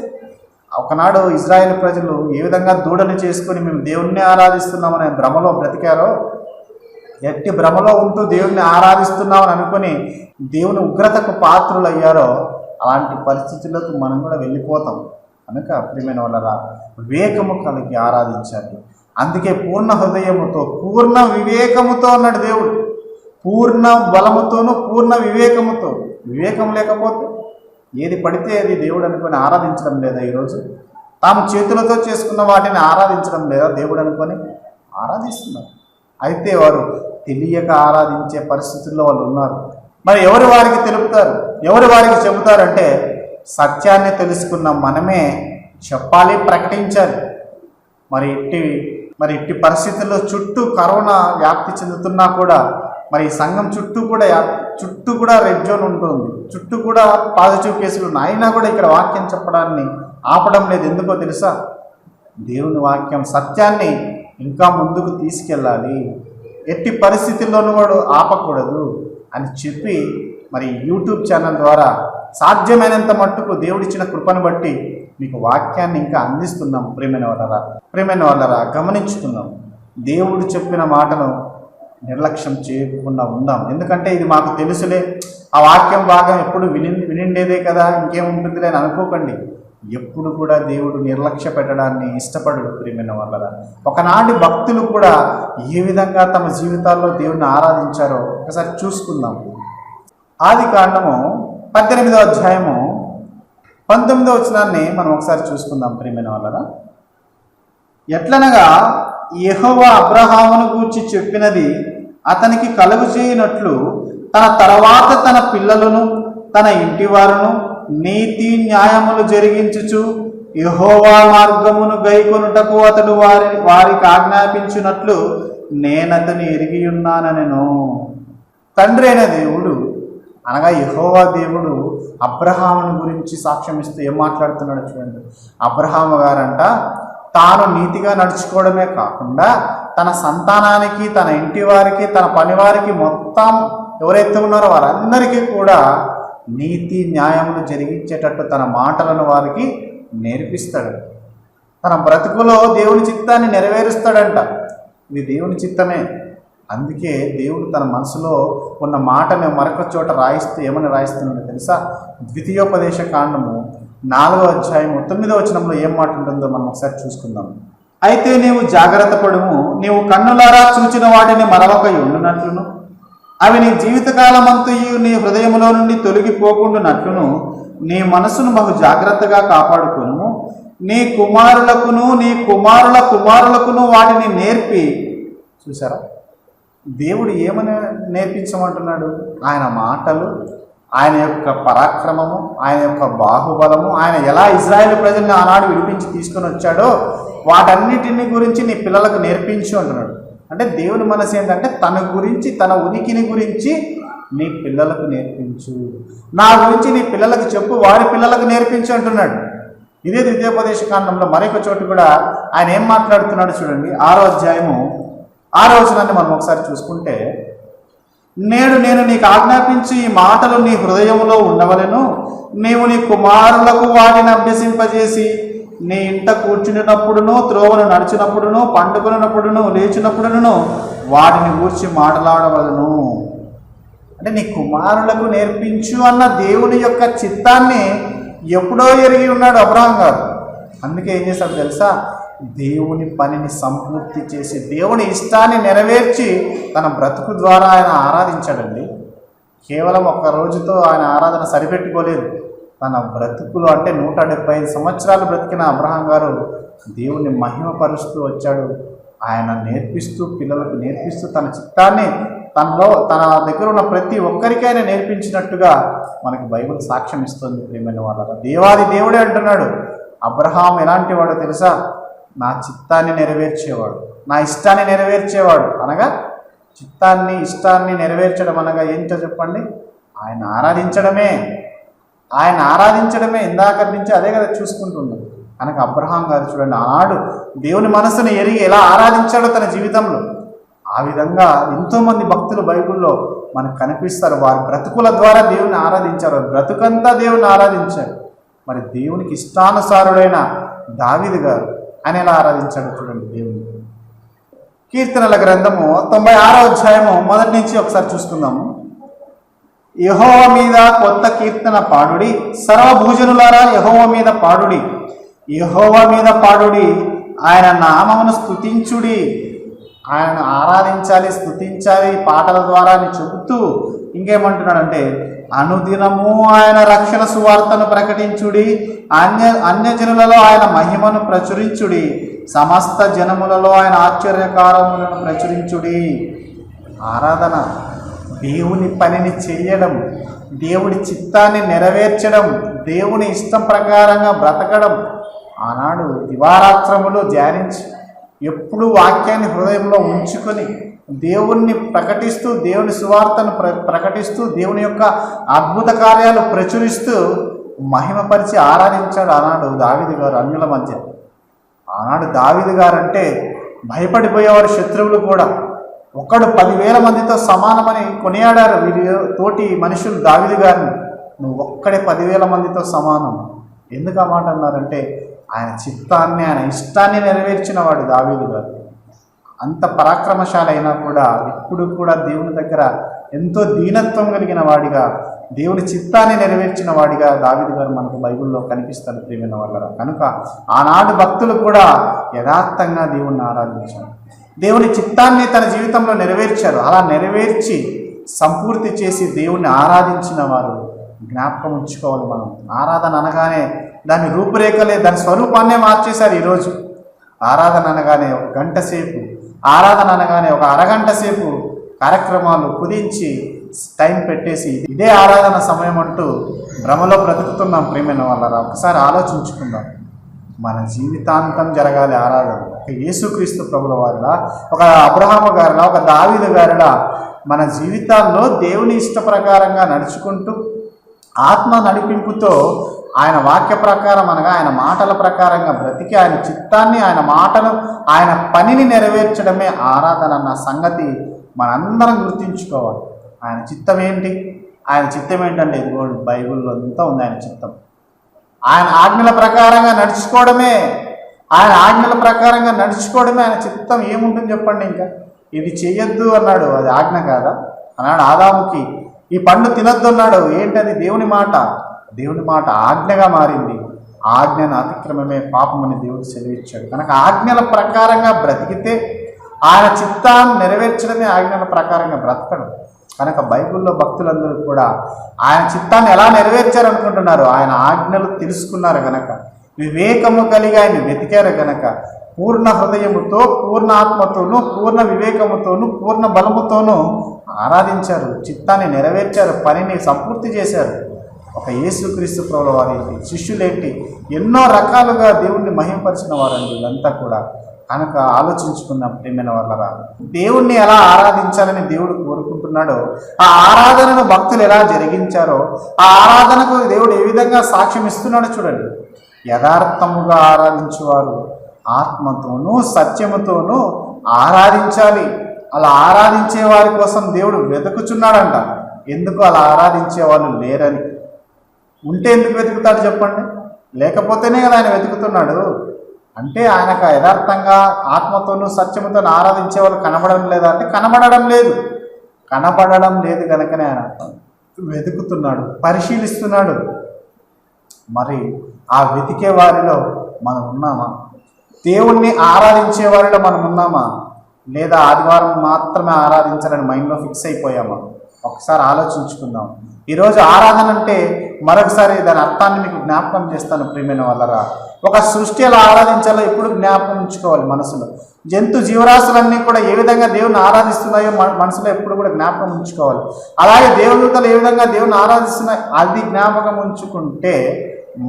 ఒకనాడు ఇజ్రాయేల్ ప్రజలు ఏ విధంగా దూడలు చేసుకొని మేము దేవుణ్ణి ఆరాధిస్తున్నామనే భ్రమలో బ్రతికారో, ఎట్టి భ్రమలో ఉంటూ దేవుణ్ణి ఆరాధిస్తున్నామని అనుకుని దేవుని ఉగ్రతకు పాత్రులు అయ్యారో అలాంటి పరిస్థితులకు మనం కూడా వెళ్ళిపోతాం. కనుక ప్రియమైన వాళ్ళరా, వివేకము కలిగి ఆరాధించాలి. అందుకే పూర్ణ హృదయముతో, పూర్ణ వివేకముతో అన్నాడు దేవుడు. పూర్ణ బలముతోనూ పూర్ణ వివేకముతో. వివేకం లేకపోతే ఏది పడితే అది దేవుడు అనుకొని ఆరాధించడం లేదా? ఈరోజు తాము చేతులతో చేసుకున్న వాటిని ఆరాధించడం లేదా? దేవుడు అనుకొని ఆరాధిస్తున్నారు. అయితే వారు తెలియక ఆరాధించే పరిస్థితుల్లో వాళ్ళు ఉన్నారు. మరి ఎవరు వారికి తెలుపుతారు, ఎవరు వారికి చెబుతారంటే సత్యాన్ని తెలుసుకున్న మనమే చెప్పాలి, ప్రకటించాలి. మరి ఇట్టి పరిస్థితుల్లో చుట్టూ కరోనా వ్యాప్తి చెందుతున్నా కూడా మరి సంఘం చుట్టూ కూడా రెడ్ జోన్ ఉంటుంది, చుట్టూ కూడా పాజిటివ్ కేసులు ఉన్నాయి. అయినా కూడా ఇక్కడ వాక్యం చెప్పడాన్ని ఆపడం లేదు. ఎందుకో తెలుసా? దేవుని వాక్యం సత్యాన్ని ఇంకా ముందుకు తీసుకెళ్ళాలి, ఎట్టి పరిస్థితుల్లోనూ కూడా ఆపకూడదు అని చెప్పి మరి యూట్యూబ్ ఛానల్ ద్వారా సాధ్యమైనంత మట్టుకు దేవుడిచ్చిన కృపను బట్టి మీకు వాక్యాన్ని ఇంకా అందిస్తున్నాం. ప్రియమైన వాళ్ళరా గమనించుకుందాం. దేవుడు చెప్పిన మాటను నిర్లక్ష్యం చేయకుండా ఉందాం. ఎందుకంటే ఇది మాకు తెలుసులే, ఆ వాక్యం భాగం ఎప్పుడు వినిండేదే కదా, ఇంకేముంటుందిలే అని అనుకోకండి. ఎప్పుడు కూడా దేవుడు నిర్లక్ష్య పెట్టడాన్ని ఇష్టపడడు. ప్రియమైన వాళ్ళరా, ఒకనాటి భక్తులు కూడా ఏ విధంగా తమ జీవితాల్లో దేవుని ఆరాధించారో ఒకసారి చూసుకుందాం. ఆదికాండము 18వ అధ్యాయము 19వ వచనాన్ని మనం ఒకసారి చూసుకుందాం. ప్రియమైన వాళ్ళరా, ఎట్లనగా యెహోవా అబ్రహామును గూర్చి చెప్పినది అతనికి కలుగు చేయనట్లు తన తర్వాత తన పిల్లలను తన ఇంటి వారును నీతి న్యాయములు జరిగించుచు యెహోవా మార్గమును గైకొనుటకు అతడు వారికి ఆజ్ఞాపించినట్లు నేనతని ఎరిగి ఉన్నానెను. తండ్రి అయిన దేవుడు అనగా యెహోవా దేవుడు అబ్రహాముని గురించి సాక్ష్యం ఇస్తూ ఏం మాట్లాడుతున్నాడు చూడండి. అబ్రహాము గారంట తాను నీతిగా నడుచుకోవడమే కాకుండా తన సంతానానికి, తన ఇంటి వారికి, తన పని వారికి, మొత్తం ఎవరైతే ఉన్నారో వారందరికీ కూడా నీతి న్యాయములు జరిగించేటట్టు తన మాటలను వారికి నేర్పిస్తాడు. తన బ్రతుకులో దేవుని చిత్తాన్ని నెరవేరుస్తాడంట. ఇది దేవుని చిత్తమే. అందుకే దేవుడు తన మనసులో ఉన్న మాటను మరొక చోట రాయిస్తూ ఏమని రాయిస్తున్నాడో తెలుసా? ద్వితీయోపదేశ కాండము 4వ అధ్యాయము 9వ వచనంలో ఏం మాట ఉంటుందో మనం ఒకసారి చూసుకుందాం. అయితే నీవు జాగ్రత్త పడుము, నీవు కన్నులారా చూచిన వాటిని మరొక ఉండునట్లును, అవి నీ జీవితకాలమంతయు నీ హృదయములో నుండి తొలగిపోకుండానట్లును నీ మనసును బహు జాగ్రత్తగా కాపాడుకొను. నీ కుమారులకును నీ కుమారుల కుమారులకును వాటిని నేర్పి. చూసారా, దేవుడు ఏమని నేర్పించమంటున్నాడు? ఆయన మాటలు, ఆయన యొక్క పరాక్రమము, ఆయన యొక్క బాహుబలము, ఆయన ఎలా ఇజ్రాయేల్ ప్రజల్ని ఆనాడు విడిపించి తీసుకొని వచ్చాడో వాటన్నిటిని గురించి నీ పిల్లలకు నేర్పించు అంటున్నాడు. అంటే దేవుని మనసు ఏంటంటే తన గురించి, తన ఉనికిని గురించి నీ పిల్లలకు నేర్పించు, నా గురించి నీ పిల్లలకు చెప్పు, వారి పిల్లలకు నేర్పించు అంటున్నాడు. ఇదే ద్వితీయోపదేశ కాండంలో మరొక చోటు కూడా ఆయన ఏం మాట్లాడుతున్నాడు చూడండి. 6వ అధ్యాయము 6వ వచనాన్ని మనం ఒకసారి చూసుకుంటే, నేడు నేను నీకు ఆజ్ఞాపించి ఈ మాటలు నీ హృదయములో ఉండవలెను, నీవు నీ కుమారులకు వాటిని అభ్యసింపజేసి నీ ఇంట కూర్చున్నప్పుడును, త్రోవను నడిచినప్పుడును, పండుకున్నప్పుడును, లేచినప్పుడును వాటిని గూర్చి మాట్లాడవలను. అంటే నీ కుమారులకు నేర్పించు అన్న దేవుని యొక్క చిత్తాన్ని ఎప్పుడో ఎరిగి ఉన్నాడు అబ్రహాం గారు. అందుకే ఏం చేశాడు తెలుసా? దేవుని పనిని సంపూర్తి చేసి దేవుని ఇష్టాన్ని నెరవేర్చి తన బ్రతుకు ద్వారా ఆయన ఆరాధించాడండి. కేవలం ఒక్క రోజుతో ఆయన ఆరాధన సరిపెట్టుకోలేదు. తన బ్రతుకులు అంటే 175 సంవత్సరాలు బ్రతికిన అబ్రహాం గారు దేవుణ్ణి మహిమపరుస్తూ వచ్చాడు. ఆయన నేర్పిస్తూ, పిల్లలకు నేర్పిస్తూ తన చిత్తాన్ని తన దగ్గర ఉన్న ప్రతి ఒక్కరికైనా నేర్పించినట్టుగా మనకి బైబిల్ సాక్ష్యం ఇస్తుంది. ప్రియమైన వాళ్ళ దేవాది దేవుడే అంటున్నాడు, అబ్రహాం ఎలాంటి వాడో తెలుసా? నా చిత్తాన్ని నెరవేర్చేవాడు, నా ఇష్టాన్ని నెరవేర్చేవాడు. అనగా చిత్తాన్ని ఇష్టాన్ని నెరవేర్చడం అనగా ఏంటో చెప్పండి? ఆయన ఆరాధించడమే. ఆయన ఆరాధించడమే. ఇందాక నుంచి అదే కదా చూసుకుంటున్నాం. కనుక అబ్రహాం గారు చూడండి, ఆనాడు దేవుని మనసును ఎరిగి ఎలా ఆరాధించాడో తన జీవితంలో, ఆ విధంగా ఎంతోమంది భక్తులు బైబిల్లో మనకు కనిపిస్తారు. వారి బ్రతుకుల ద్వారా దేవుని ఆరాధించారు, బ్రతుకంతా దేవుని ఆరాధించారు. మరి దేవునికి ఇష్టానుసారుడైన దావీదు గారు ఆయన ఎలా ఆరాధించాడు చూడండి దేవుని. కీర్తనల గ్రంథము 96వ అధ్యాయము మొదటి నుంచి ఒకసారి చూసుకుందాము. యెహోవా మీద కొత్త కీర్తన పాడుడి, సర్వభూజనులారా యెహోవా మీద పాడుడి, యెహోవా మీద పాడుడి, ఆయన నామమును స్తుతించుడి. ఆయనను ఆరాధించాలి, స్తుతించాలి పాటల ద్వారా అని చెబుతూ ఇంకేమంటున్నాడంటే, అనుదినము ఆయన రక్షణ సువార్తను ప్రకటించుడి, అన్యజనులలో ఆయన మహిమను ప్రచురించుడి, సమస్త జనములలో ఆయన ఆశ్చర్యకారములను ప్రచురించుడి. ఆరాధన దేవుని పనిని చేయడం, దేవుడి చిత్తాన్ని నెరవేర్చడం, దేవుని ఇష్టం ప్రకారంగా బ్రతకడం. ఆనాడు దివారాత్రములు ధ్యానించి ఎప్పుడూ వాక్యాన్ని హృదయంలో ఉంచుకొని దేవుణ్ణి ప్రకటిస్తూ, దేవుని సువార్తను ప్రకటిస్తూ, దేవుని యొక్క అద్భుత కార్యాలు ప్రచురిస్తూ మహిమపరిచి ఆరాధించాడు ఆనాడు దావీదు గారు అన్యుల మధ్య. ఆనాడు దావీదు గారు అంటే భయపడిపోయేవారు శత్రువులు కూడా. ఒకడు 10,000 మందితో సమానమని కొనియాడారు వీరి తోటి మనుషులు దావీదు గారిని. నువ్వు ఒక్కడే 10,000 మందితో సమానం. ఎందుకు ఆ మాట అన్నారంటే, ఆయన చిత్తాన్ని, ఆయన ఇష్టాన్ని నెరవేర్చిన వాడు దావీదు గారు. అంత పరాక్రమశాలి అయినా కూడా ఇప్పుడు కూడా దేవుని దగ్గర ఎంతో దీనత్వం కలిగిన వాడిగా, దేవుని చిత్తాన్ని నెరవేర్చిన వాడిగా దావీదు గారు మనకు బైబిల్లో కనిపిస్తారు ప్రియమైన వాళ్ళ. కనుక ఆనాడు భక్తులు కూడా యథార్థంగా దేవుణ్ణి ఆరాధించారు, దేవుని చిత్తాన్ని తన జీవితంలో నెరవేర్చారు. అలా నెరవేర్చి సంపూర్తి చేసి దేవుణ్ణి ఆరాధించిన వారు జ్ఞాపకం ఉంచుకోవాలి. మనం ఆరాధన అనగానే దాని రూపురేఖలే, దాని స్వరూపాన్నే మార్చేశారు ఈరోజు. ఆరాధన అనగానే ఒక గంట సేపు, ఆరాధన అనగానే ఒక అరగంట సేపు కార్యక్రమాలు కుదించి టైం పెట్టేసి ఇదే ఆరాధన సమయం అంటూ భ్రమలో బ్రతుకుతున్నాం ప్రియమైన వాళ్ళరా. ఒకసారి ఆలోచించుకుందాం. మన జీవితాంతం జరగాలి ఆరాధన. ఒక యేసుక్రీస్తు ప్రభుల వారిలా, ఒక అబ్రహాము గారిలా, ఒక దావీదు గారిలా మన జీవితాల్లో దేవుని ఇష్ట ప్రకారంగా నడుచుకుంటూ ఆత్మ నడిపింపుతో ఆయన వాక్య ప్రకారం అనగా ఆయన మాటల ప్రకారంగా బ్రతికి ఆయన చిత్తాన్ని, ఆయన మాటను, ఆయన పనిని నెరవేర్చడమే ఆరాధన అన్న సంగతి మనందరం గుర్తుంచుకోవాలి. ఆయన చిత్తం ఏంటి? ఆయన చిత్తం ఏంటంటే ఇదిగో బైబిల్లో అంతా ఉంది ఆయన చిత్తం. ఆయన ఆజ్ఞల ప్రకారంగా నడుచుకోవడమే, ఆయన ఆజ్ఞల ప్రకారంగా నడుచుకోవడమే ఆయన చిత్తం. ఏముంటుంది చెప్పండి? ఇంకా ఇది చెయ్యొద్దు అన్నాడు, అది ఆజ్ఞ కాదా? అన్నాడు ఆదాముకి, ఈ పండు తినొద్దు అన్నాడు, ఏంటది? దేవుని మాట. దేవుని మాట ఆజ్ఞగా మారింది. ఆజ్ఞను అతిక్రమమే పాపమని దేవుడు సెలవిచ్చాడు. కనుక ఆజ్ఞల ప్రకారంగా బ్రతికితే ఆయన చిత్తాన్ని నెరవేర్చడమే ఆజ్ఞల ప్రకారంగా బ్రతకడం. కనుక బైబిల్లో భక్తులందరూ కూడా ఆయన చిత్తాన్ని ఎలా నెరవేర్చారనుకుంటున్నారు? ఆయన ఆజ్ఞలు తెలుసుకున్నారు గనక, వివేకము కలిగి ఆయన వెతికారు గనక, పూర్ణ హృదయముతో, పూర్ణ ఆత్మతోనూ, పూర్ణ వివేకముతోనూ, పూర్ణ బలముతోనూ ఆరాధించారు, చిత్తాన్ని నెరవేర్చారు, పనిని సంపూర్తి చేశారు. ఒక యేసుక్రీస్తు ప్రభుల వారేంటి, శిష్యులేంటి, ఎన్నో రకాలుగా దేవుణ్ణి మహిమపరిచిన వారండి వీళ్ళంతా కూడా. కనుక ఆలోచించుకున్నాం ప్రియమైన వాళ్ళరా, దేవుణ్ణి ఎలా ఆరాధించాలని దేవుడు కోరుకుంటున్నాడో, ఆ ఆరాధనను భక్తులు ఎలా జరిగించారో, ఆ ఆరాధనకు దేవుడు ఏ విధంగా సాక్ష్యం ఇస్తున్నాడో చూడండి. యథార్థముగా ఆరాధించేవారు ఆత్మతోనూ సత్యముతోనూ ఆరాధించాలి. అలా ఆరాధించే వారి కోసం దేవుడు వెతుకుచున్నాడంట. ఎందుకు అలా ఆరాధించే వాళ్ళు లేరని. ఉంటే ఎందుకు వెతుకుతాడు చెప్పండి? లేకపోతేనే కదా ఆయన వెతుకుతున్నాడు. అంటే ఆయనకు యథార్థంగా ఆత్మతోనూ సత్యముతోనూ ఆరాధించే వాళ్ళు కనబడడం లేదా అంటే కనబడడం లేదు. కనబడడం లేదు కనుకనే ఆయన వెతుకుతున్నాడు, పరిశీలిస్తున్నాడు. మరి ఆ వెతికే వారిలో మనం ఉన్నామా? దేవుణ్ణి ఆరాధించే వారిలో మనం ఉన్నామా? లేదా ఆదివారం మాత్రమే ఆరాధించాలని మైండ్లో ఫిక్స్ అయిపోయామా? ఒకసారి ఆలోచించుకుందాం. ఈరోజు ఆరాధన అంటే మరొకసారి దాని అర్థాన్ని మీకు జ్ఞాపకం చేస్తాను ప్రియమైన వాళ్ళరా. ఒక సృష్టి ఎలా ఆరాధించాలో ఎప్పుడు జ్ఞాపకం ఉంచుకోవాలి మనసులో. జంతు జీవరాశులన్నీ కూడా ఏ విధంగా దేవుని ఆరాధిస్తున్నాయో మనసులో ఎప్పుడు కూడా జ్ఞాపకం ఉంచుకోవాలి. అలాగే దేవదూతలు ఏ విధంగా దేవుని ఆరాధిస్తున్నాయో అది జ్ఞాపకం ఉంచుకుంటే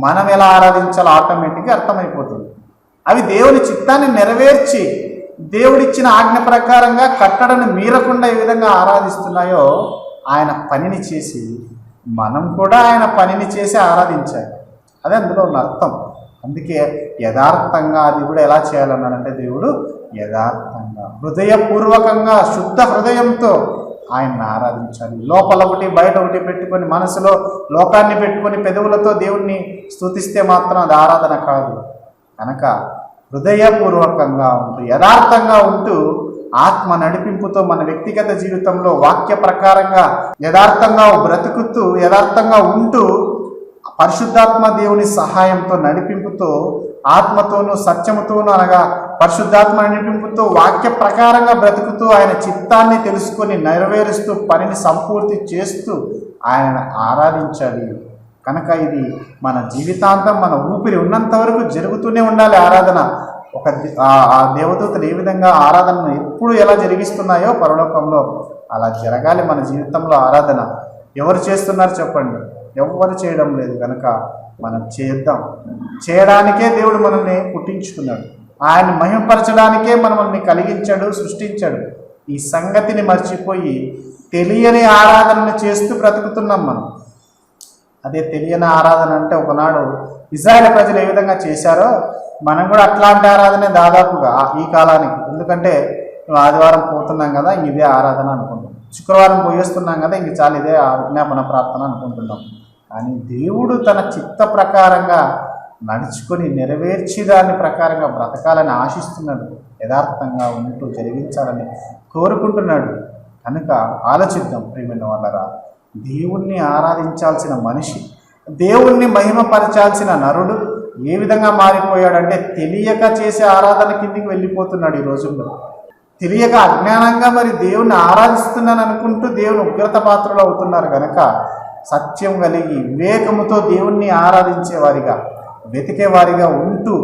మనం ఎలా ఆరాధించాలో ఆటోమేటిక్గా అర్థమైపోతుంది. అవి దేవుని చిత్తాన్ని నెరవేర్చి దేవుడిచ్చిన ఆజ్ఞ ప్రకారంగా కట్టడను మీరకుండా ఏ విధంగా ఆరాధిస్తున్నాయో ఆయన పనిని చేసి మనం కూడా ఆయన పనిని చేసి ఆరాధించాలి. అదే అందులో ఉన్న అర్థం. అందుకే యథార్థంగా అది కూడా ఎలా చేయాలన్నాడంటే దేవుడు యథార్థంగా హృదయపూర్వకంగా శుద్ధ హృదయంతో ఆయన్ని ఆరాధించాలి. లోపల ఒకటి బయట ఒకటి పెట్టుకొని మనసులో లోకాన్ని పెట్టుకొని పెదవులతో దేవుణ్ణి స్తుతిస్తే మాత్రం అది ఆరాధన కాదు. కనుక హృదయపూర్వకంగా ఉంటూ యథార్థంగా ఉంటూ ఆత్మ నడిపింపుతో మన వ్యక్తిగత జీవితంలో వాక్య ప్రకారంగా యథార్థంగా బ్రతుకుతూ యథార్థంగా ఉంటూ పరిశుద్ధాత్మ దేవుని సహాయంతో నడిపింపుతో ఆత్మతోనూ సత్యముతోనూ అనగా పరిశుద్ధాత్మ నడిపింపుతో వాక్య ప్రకారంగా బ్రతుకుతూ ఆయన చిత్తాన్ని తెలుసుకొని నెరవేరుస్తూ పనిని సంపూర్తి చేస్తూ ఆయన ఆరాధించాలి. కనుక ఇది మన జీవితాంతం మన ఊపిరి ఉన్నంత వరకు జరుగుతూనే ఉండాలి ఆరాధన. ఆ దేవదూతలు ఏ విధంగా ఆరాధనను ఎప్పుడు ఎలా జరిగిస్తున్నాయో పరలోకంలో అలా జరగాలి మన జీవితంలో ఆరాధన. ఎవరు చేస్తున్నారు చెప్పండి? ఎవ్వరు చేయడం లేదు. కనుక మనం చేద్దాం. చేయడానికే దేవుడు మనల్ని పుట్టించుకున్నాడు. ఆయన మహిమపరచడానికే మనల్ని కలిగించాడు, సృష్టించాడు. ఈ సంగతిని మర్చిపోయి తెలియని ఆరాధనను చేస్తూ బ్రతుకుతున్నాం మనం. అదే తెలియని ఆరాధన అంటే ఒకనాడు ఇజ్రాయేల్ ప్రజలు ఏ విధంగా చేశారో మనం కూడా అట్లాంటి ఆరాధనే దాదాపుగా ఈ కాలానికి. ఎందుకంటే ఆదివారం పోతున్నాం కదా ఇంక ఇదే ఆరాధన అనుకుంటాం, శుక్రవారం పోయేస్తున్నాం కదా ఇంక చాలు ఇదే విజ్ఞాపన ప్రార్థన అనుకుంటున్నాం. కానీ దేవుడు తన చిత్త ప్రకారంగా నడుచుకొని నెరవేర్చి దాని ప్రకారంగా బ్రతకాలని ఆశిస్తున్నాడు. యథార్థంగా ఉంటూ జరిగించాలని కోరుకుంటున్నాడు. కనుక ఆలోచిద్దాం ప్రియమైన వాళ్ళరా. దేవుణ్ణి ఆరాధించాల్సిన మనిషి, దేవుణ్ణి మహిమపరచాల్సిన నరుడు ఏ విధంగా మారిపోయాడంటే తెలియక చేసే ఆరాధన కిందికి వెళ్ళిపోతున్నాడు. ఈ రోజుల్లో తెలియక అజ్ఞానంగా మరి దేవుణ్ణి ఆరాధిస్తున్నాను అనుకుంటూ దేవుని ఉగ్రత పాత్రలు అవుతున్నారు. కనుక సత్యం కలిగి వివేకముతో దేవుణ్ణి ఆరాధించేవారిగా వెతికేవారిగా ఉంటూ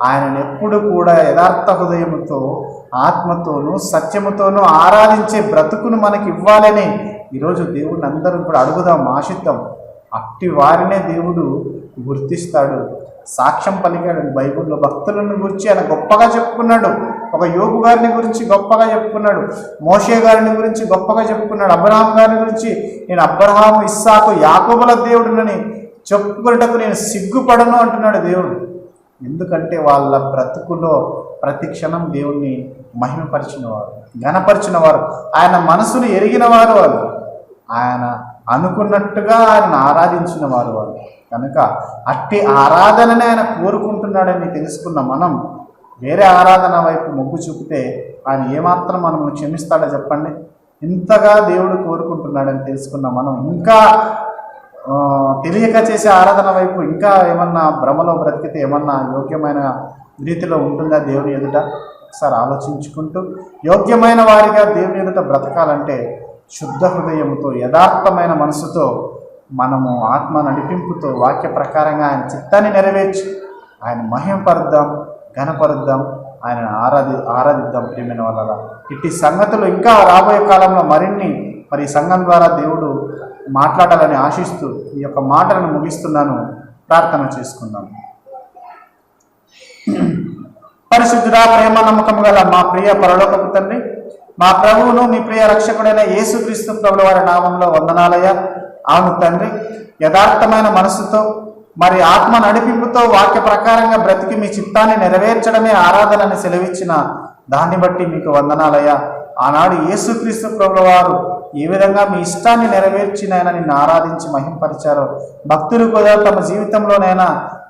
ఆయనను ఎప్పుడు కూడా యథార్థ హృదయముతో ఆత్మతోనూ సత్యముతోనూ ఆరాధించే బ్రతుకును మనకి ఇవ్వాలని ఈరోజు దేవుడిని అందరం కూడా అడుగుదాం, ఆశిద్దాం. అట్టి వారినే దేవుడు గుర్తిస్తాడు. సాక్ష్యం పలికాడు బైబిల్లో. భక్తులను గురించి ఆయన గొప్పగా చెప్పుకున్నాడు. ఒక యోబు గారిని గురించి గొప్పగా చెప్పుకున్నాడు, మోషే గారిని గురించి గొప్పగా చెప్పుకున్నాడు, అబ్రహాం గారి గురించి నేను అబ్రహాము ఇస్సాకు యాకోబుల దేవుడినని చెప్పుకున్నటకు నేను సిగ్గుపడను అంటున్నాడు దేవుడు. ఎందుకంటే వాళ్ళ బ్రతుకులో ప్రతి క్షణం దేవుణ్ణి మహిమపరిచినవారు, ఘనపరిచినవారు, ఆయన మనసును ఎరిగినవారు వాళ్ళు, ఆయన అనుకున్నట్టుగా ఆయన ఆరాధించిన వారు వాళ్ళు. కనుక అట్టి ఆరాధనని ఆయన కోరుకుంటున్నాడని తెలుసుకున్న మనం వేరే ఆరాధన వైపు మొగ్గు చూపితే ఆయన ఏమాత్రం మనల్ని క్షమిస్తాడో చెప్పండి? ఇంతగా దేవుడు కోరుకుంటున్నాడని తెలుసుకున్న మనం ఇంకా తెలియక చేసే ఆరాధన వైపు ఇంకా ఏమన్నా భ్రమలో బ్రతికితే ఏమన్నా యోగ్యమైన రీతిలో ఉంటుందా దేవుని ఎదుట? ఒకసారి ఆలోచించుకుంటూ యోగ్యమైన వారిగా దేవుని ఎదుట బ్రతకాలంటే శుద్ధ హృదయంతో యథార్థమైన మనసుతో మనము ఆత్మ నడిపింపుతో వాక్య ప్రకారంగా ఆయన చిత్తాన్ని నెరవేర్చి ఆయన మహిమపరుద్దాం, ఘనపరుద్దాం, ఆయన ఆరాధిద్దాం ప్రియమైన వాళ్ళ. ఇట్టి సంగతులు ఇంకా రాబోయే కాలంలో మరిన్ని మరి సంఘం ద్వారా దేవుడు మాట్లాడాలని ఆశిస్తూ ఈ యొక్క మాటలను ముగిస్తున్నాను. ప్రార్థన చేసుకుందాం. పరిశుద్ధుడా, ప్రేమ నమ్మకం గల మా ప్రియ పరలోకపు తండ్రి, మా ప్రభువును మీ ప్రియ రక్షకుడైన యేసుక్రీస్తు ప్రభుల వారి నామంలో వందనాలయ్యా. అవును తండ్రి, యథార్థమైన మనసుతో మరి ఆత్మ నడిపింపుతో వాక్య ప్రకారంగా బ్రతికి మీ చిత్తాన్ని నెరవేర్చడమే ఆరాధనని సెలవిచ్చిన దాన్ని బట్టి మీకు వందనాలయ్యా. ఆనాడు యేసుక్రీస్తు ప్రభుల వారు ఏ విధంగా మీ ఇష్టాన్ని నెరవేర్చినైనా నిన్ను ఆరాధించి మహింపరిచారో భక్తులు కూడా తమ జీవితంలోనైనా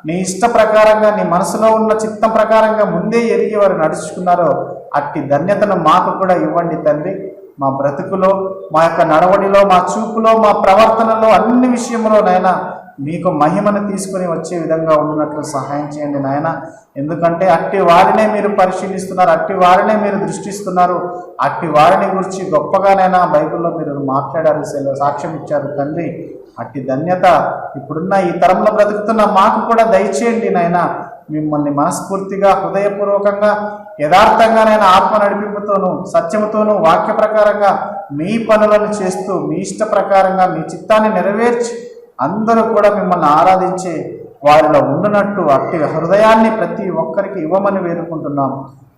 నీ ఇష్ట ప్రకారంగా నీ మనసులో ఉన్న చిత్తం ప్రకారంగా ముందే ఎరిగి వారు నడుచుకున్నారో అట్టి ధన్యతను మాకు కూడా ఇవ్వండి తండ్రి. మా బ్రతుకులో, మా యొక్క నడవడిలో, మా చూపులో, మా ప్రవర్తనలో అన్ని విషయంలోనైనా మీకు మహిమను తీసుకుని వచ్చే విధంగా ఉన్నట్లు సహాయం చేయండి నాయన. ఎందుకంటే అట్టి వారినే మీరు పరిశీలిస్తున్నారు, అట్టి వారినే మీరు దృష్టిస్తున్నారు, అట్టి వారిని గురించి గొప్పగానైనా బైబిల్లో మీరు మాట్లాడారు, సాక్ష్యం ఇచ్చారు తండ్రి. అట్టి ధన్యత ఇప్పుడున్న ఈ తరంలో బ్రతుకుతున్న మాకు కూడా దయచేయండి నాయన. మిమ్మల్ని మనస్ఫూర్తిగా హృదయపూర్వకంగా యథార్థంగా నేను ఆత్మ నడిపింపుతోనూ సత్యముతోనూ వాక్య ప్రకారంగా మీ పనులను చేస్తూ మీ ఇష్ట ప్రకారంగా మీ చిత్తాన్ని నెరవేర్చి అందరూ కూడా మిమ్మల్ని ఆరాధించే వారిలో ఉండునట్టు అట్టి హృదయాన్ని ప్రతి ఒక్కరికి ఇవ్వమని వేడుకుంటున్నాం.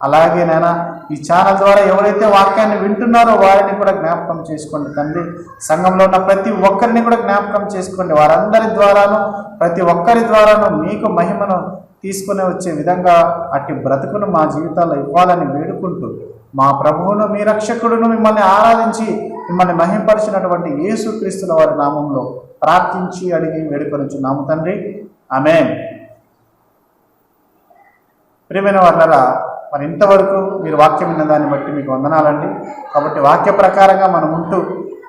అలాగే నాయన ఈ ఛానల్ ద్వారా ఎవరైతే వాక్యాన్ని వింటున్నారో వారిని కూడా జ్ఞాపకం చేసుకోండి తండ్రి. సంఘంలో ఉన్న ప్రతి ఒక్కరిని కూడా జ్ఞాపకం చేసుకోండి. వారందరి ద్వారాను ప్రతి ఒక్కరి ద్వారాను మీకు మహిమను తీసుకుని వచ్చే విధంగా అట్టి బ్రతుకును మా జీవితాల్లో ఇవ్వాలని వేడుకుంటూ మా ప్రభువును మీ రక్షకుడును మిమ్మల్ని ఆరాధించి మిమ్మల్ని మహింపరిచినటువంటి యేసుక్రీస్తుల వారి నామంలో ప్రార్థించి అడిగి వేడుకొనుచున్నాము తండ్రి. ఆమేన్. ప్రియమైన వారులారా, మరి ఇంతవరకు మీరు వాక్యం విన్న దాన్ని బట్టి మీకు వందనాలండి. కాబట్టి వాక్య ప్రకారంగా మనం ఉంటూ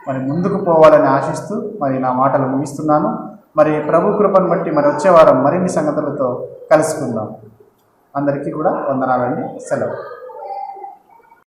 మరి ముందుకు పోవాలని ఆశిస్తూ మరి నా మాటలు ముగిస్తున్నాను. మరి ప్రభు కృపను బట్టి మరి వచ్చే వారం మరిన్ని సంగతులతో కలుసుకుందాం. అందరికీ కూడా వందనాలండి. సెలవు.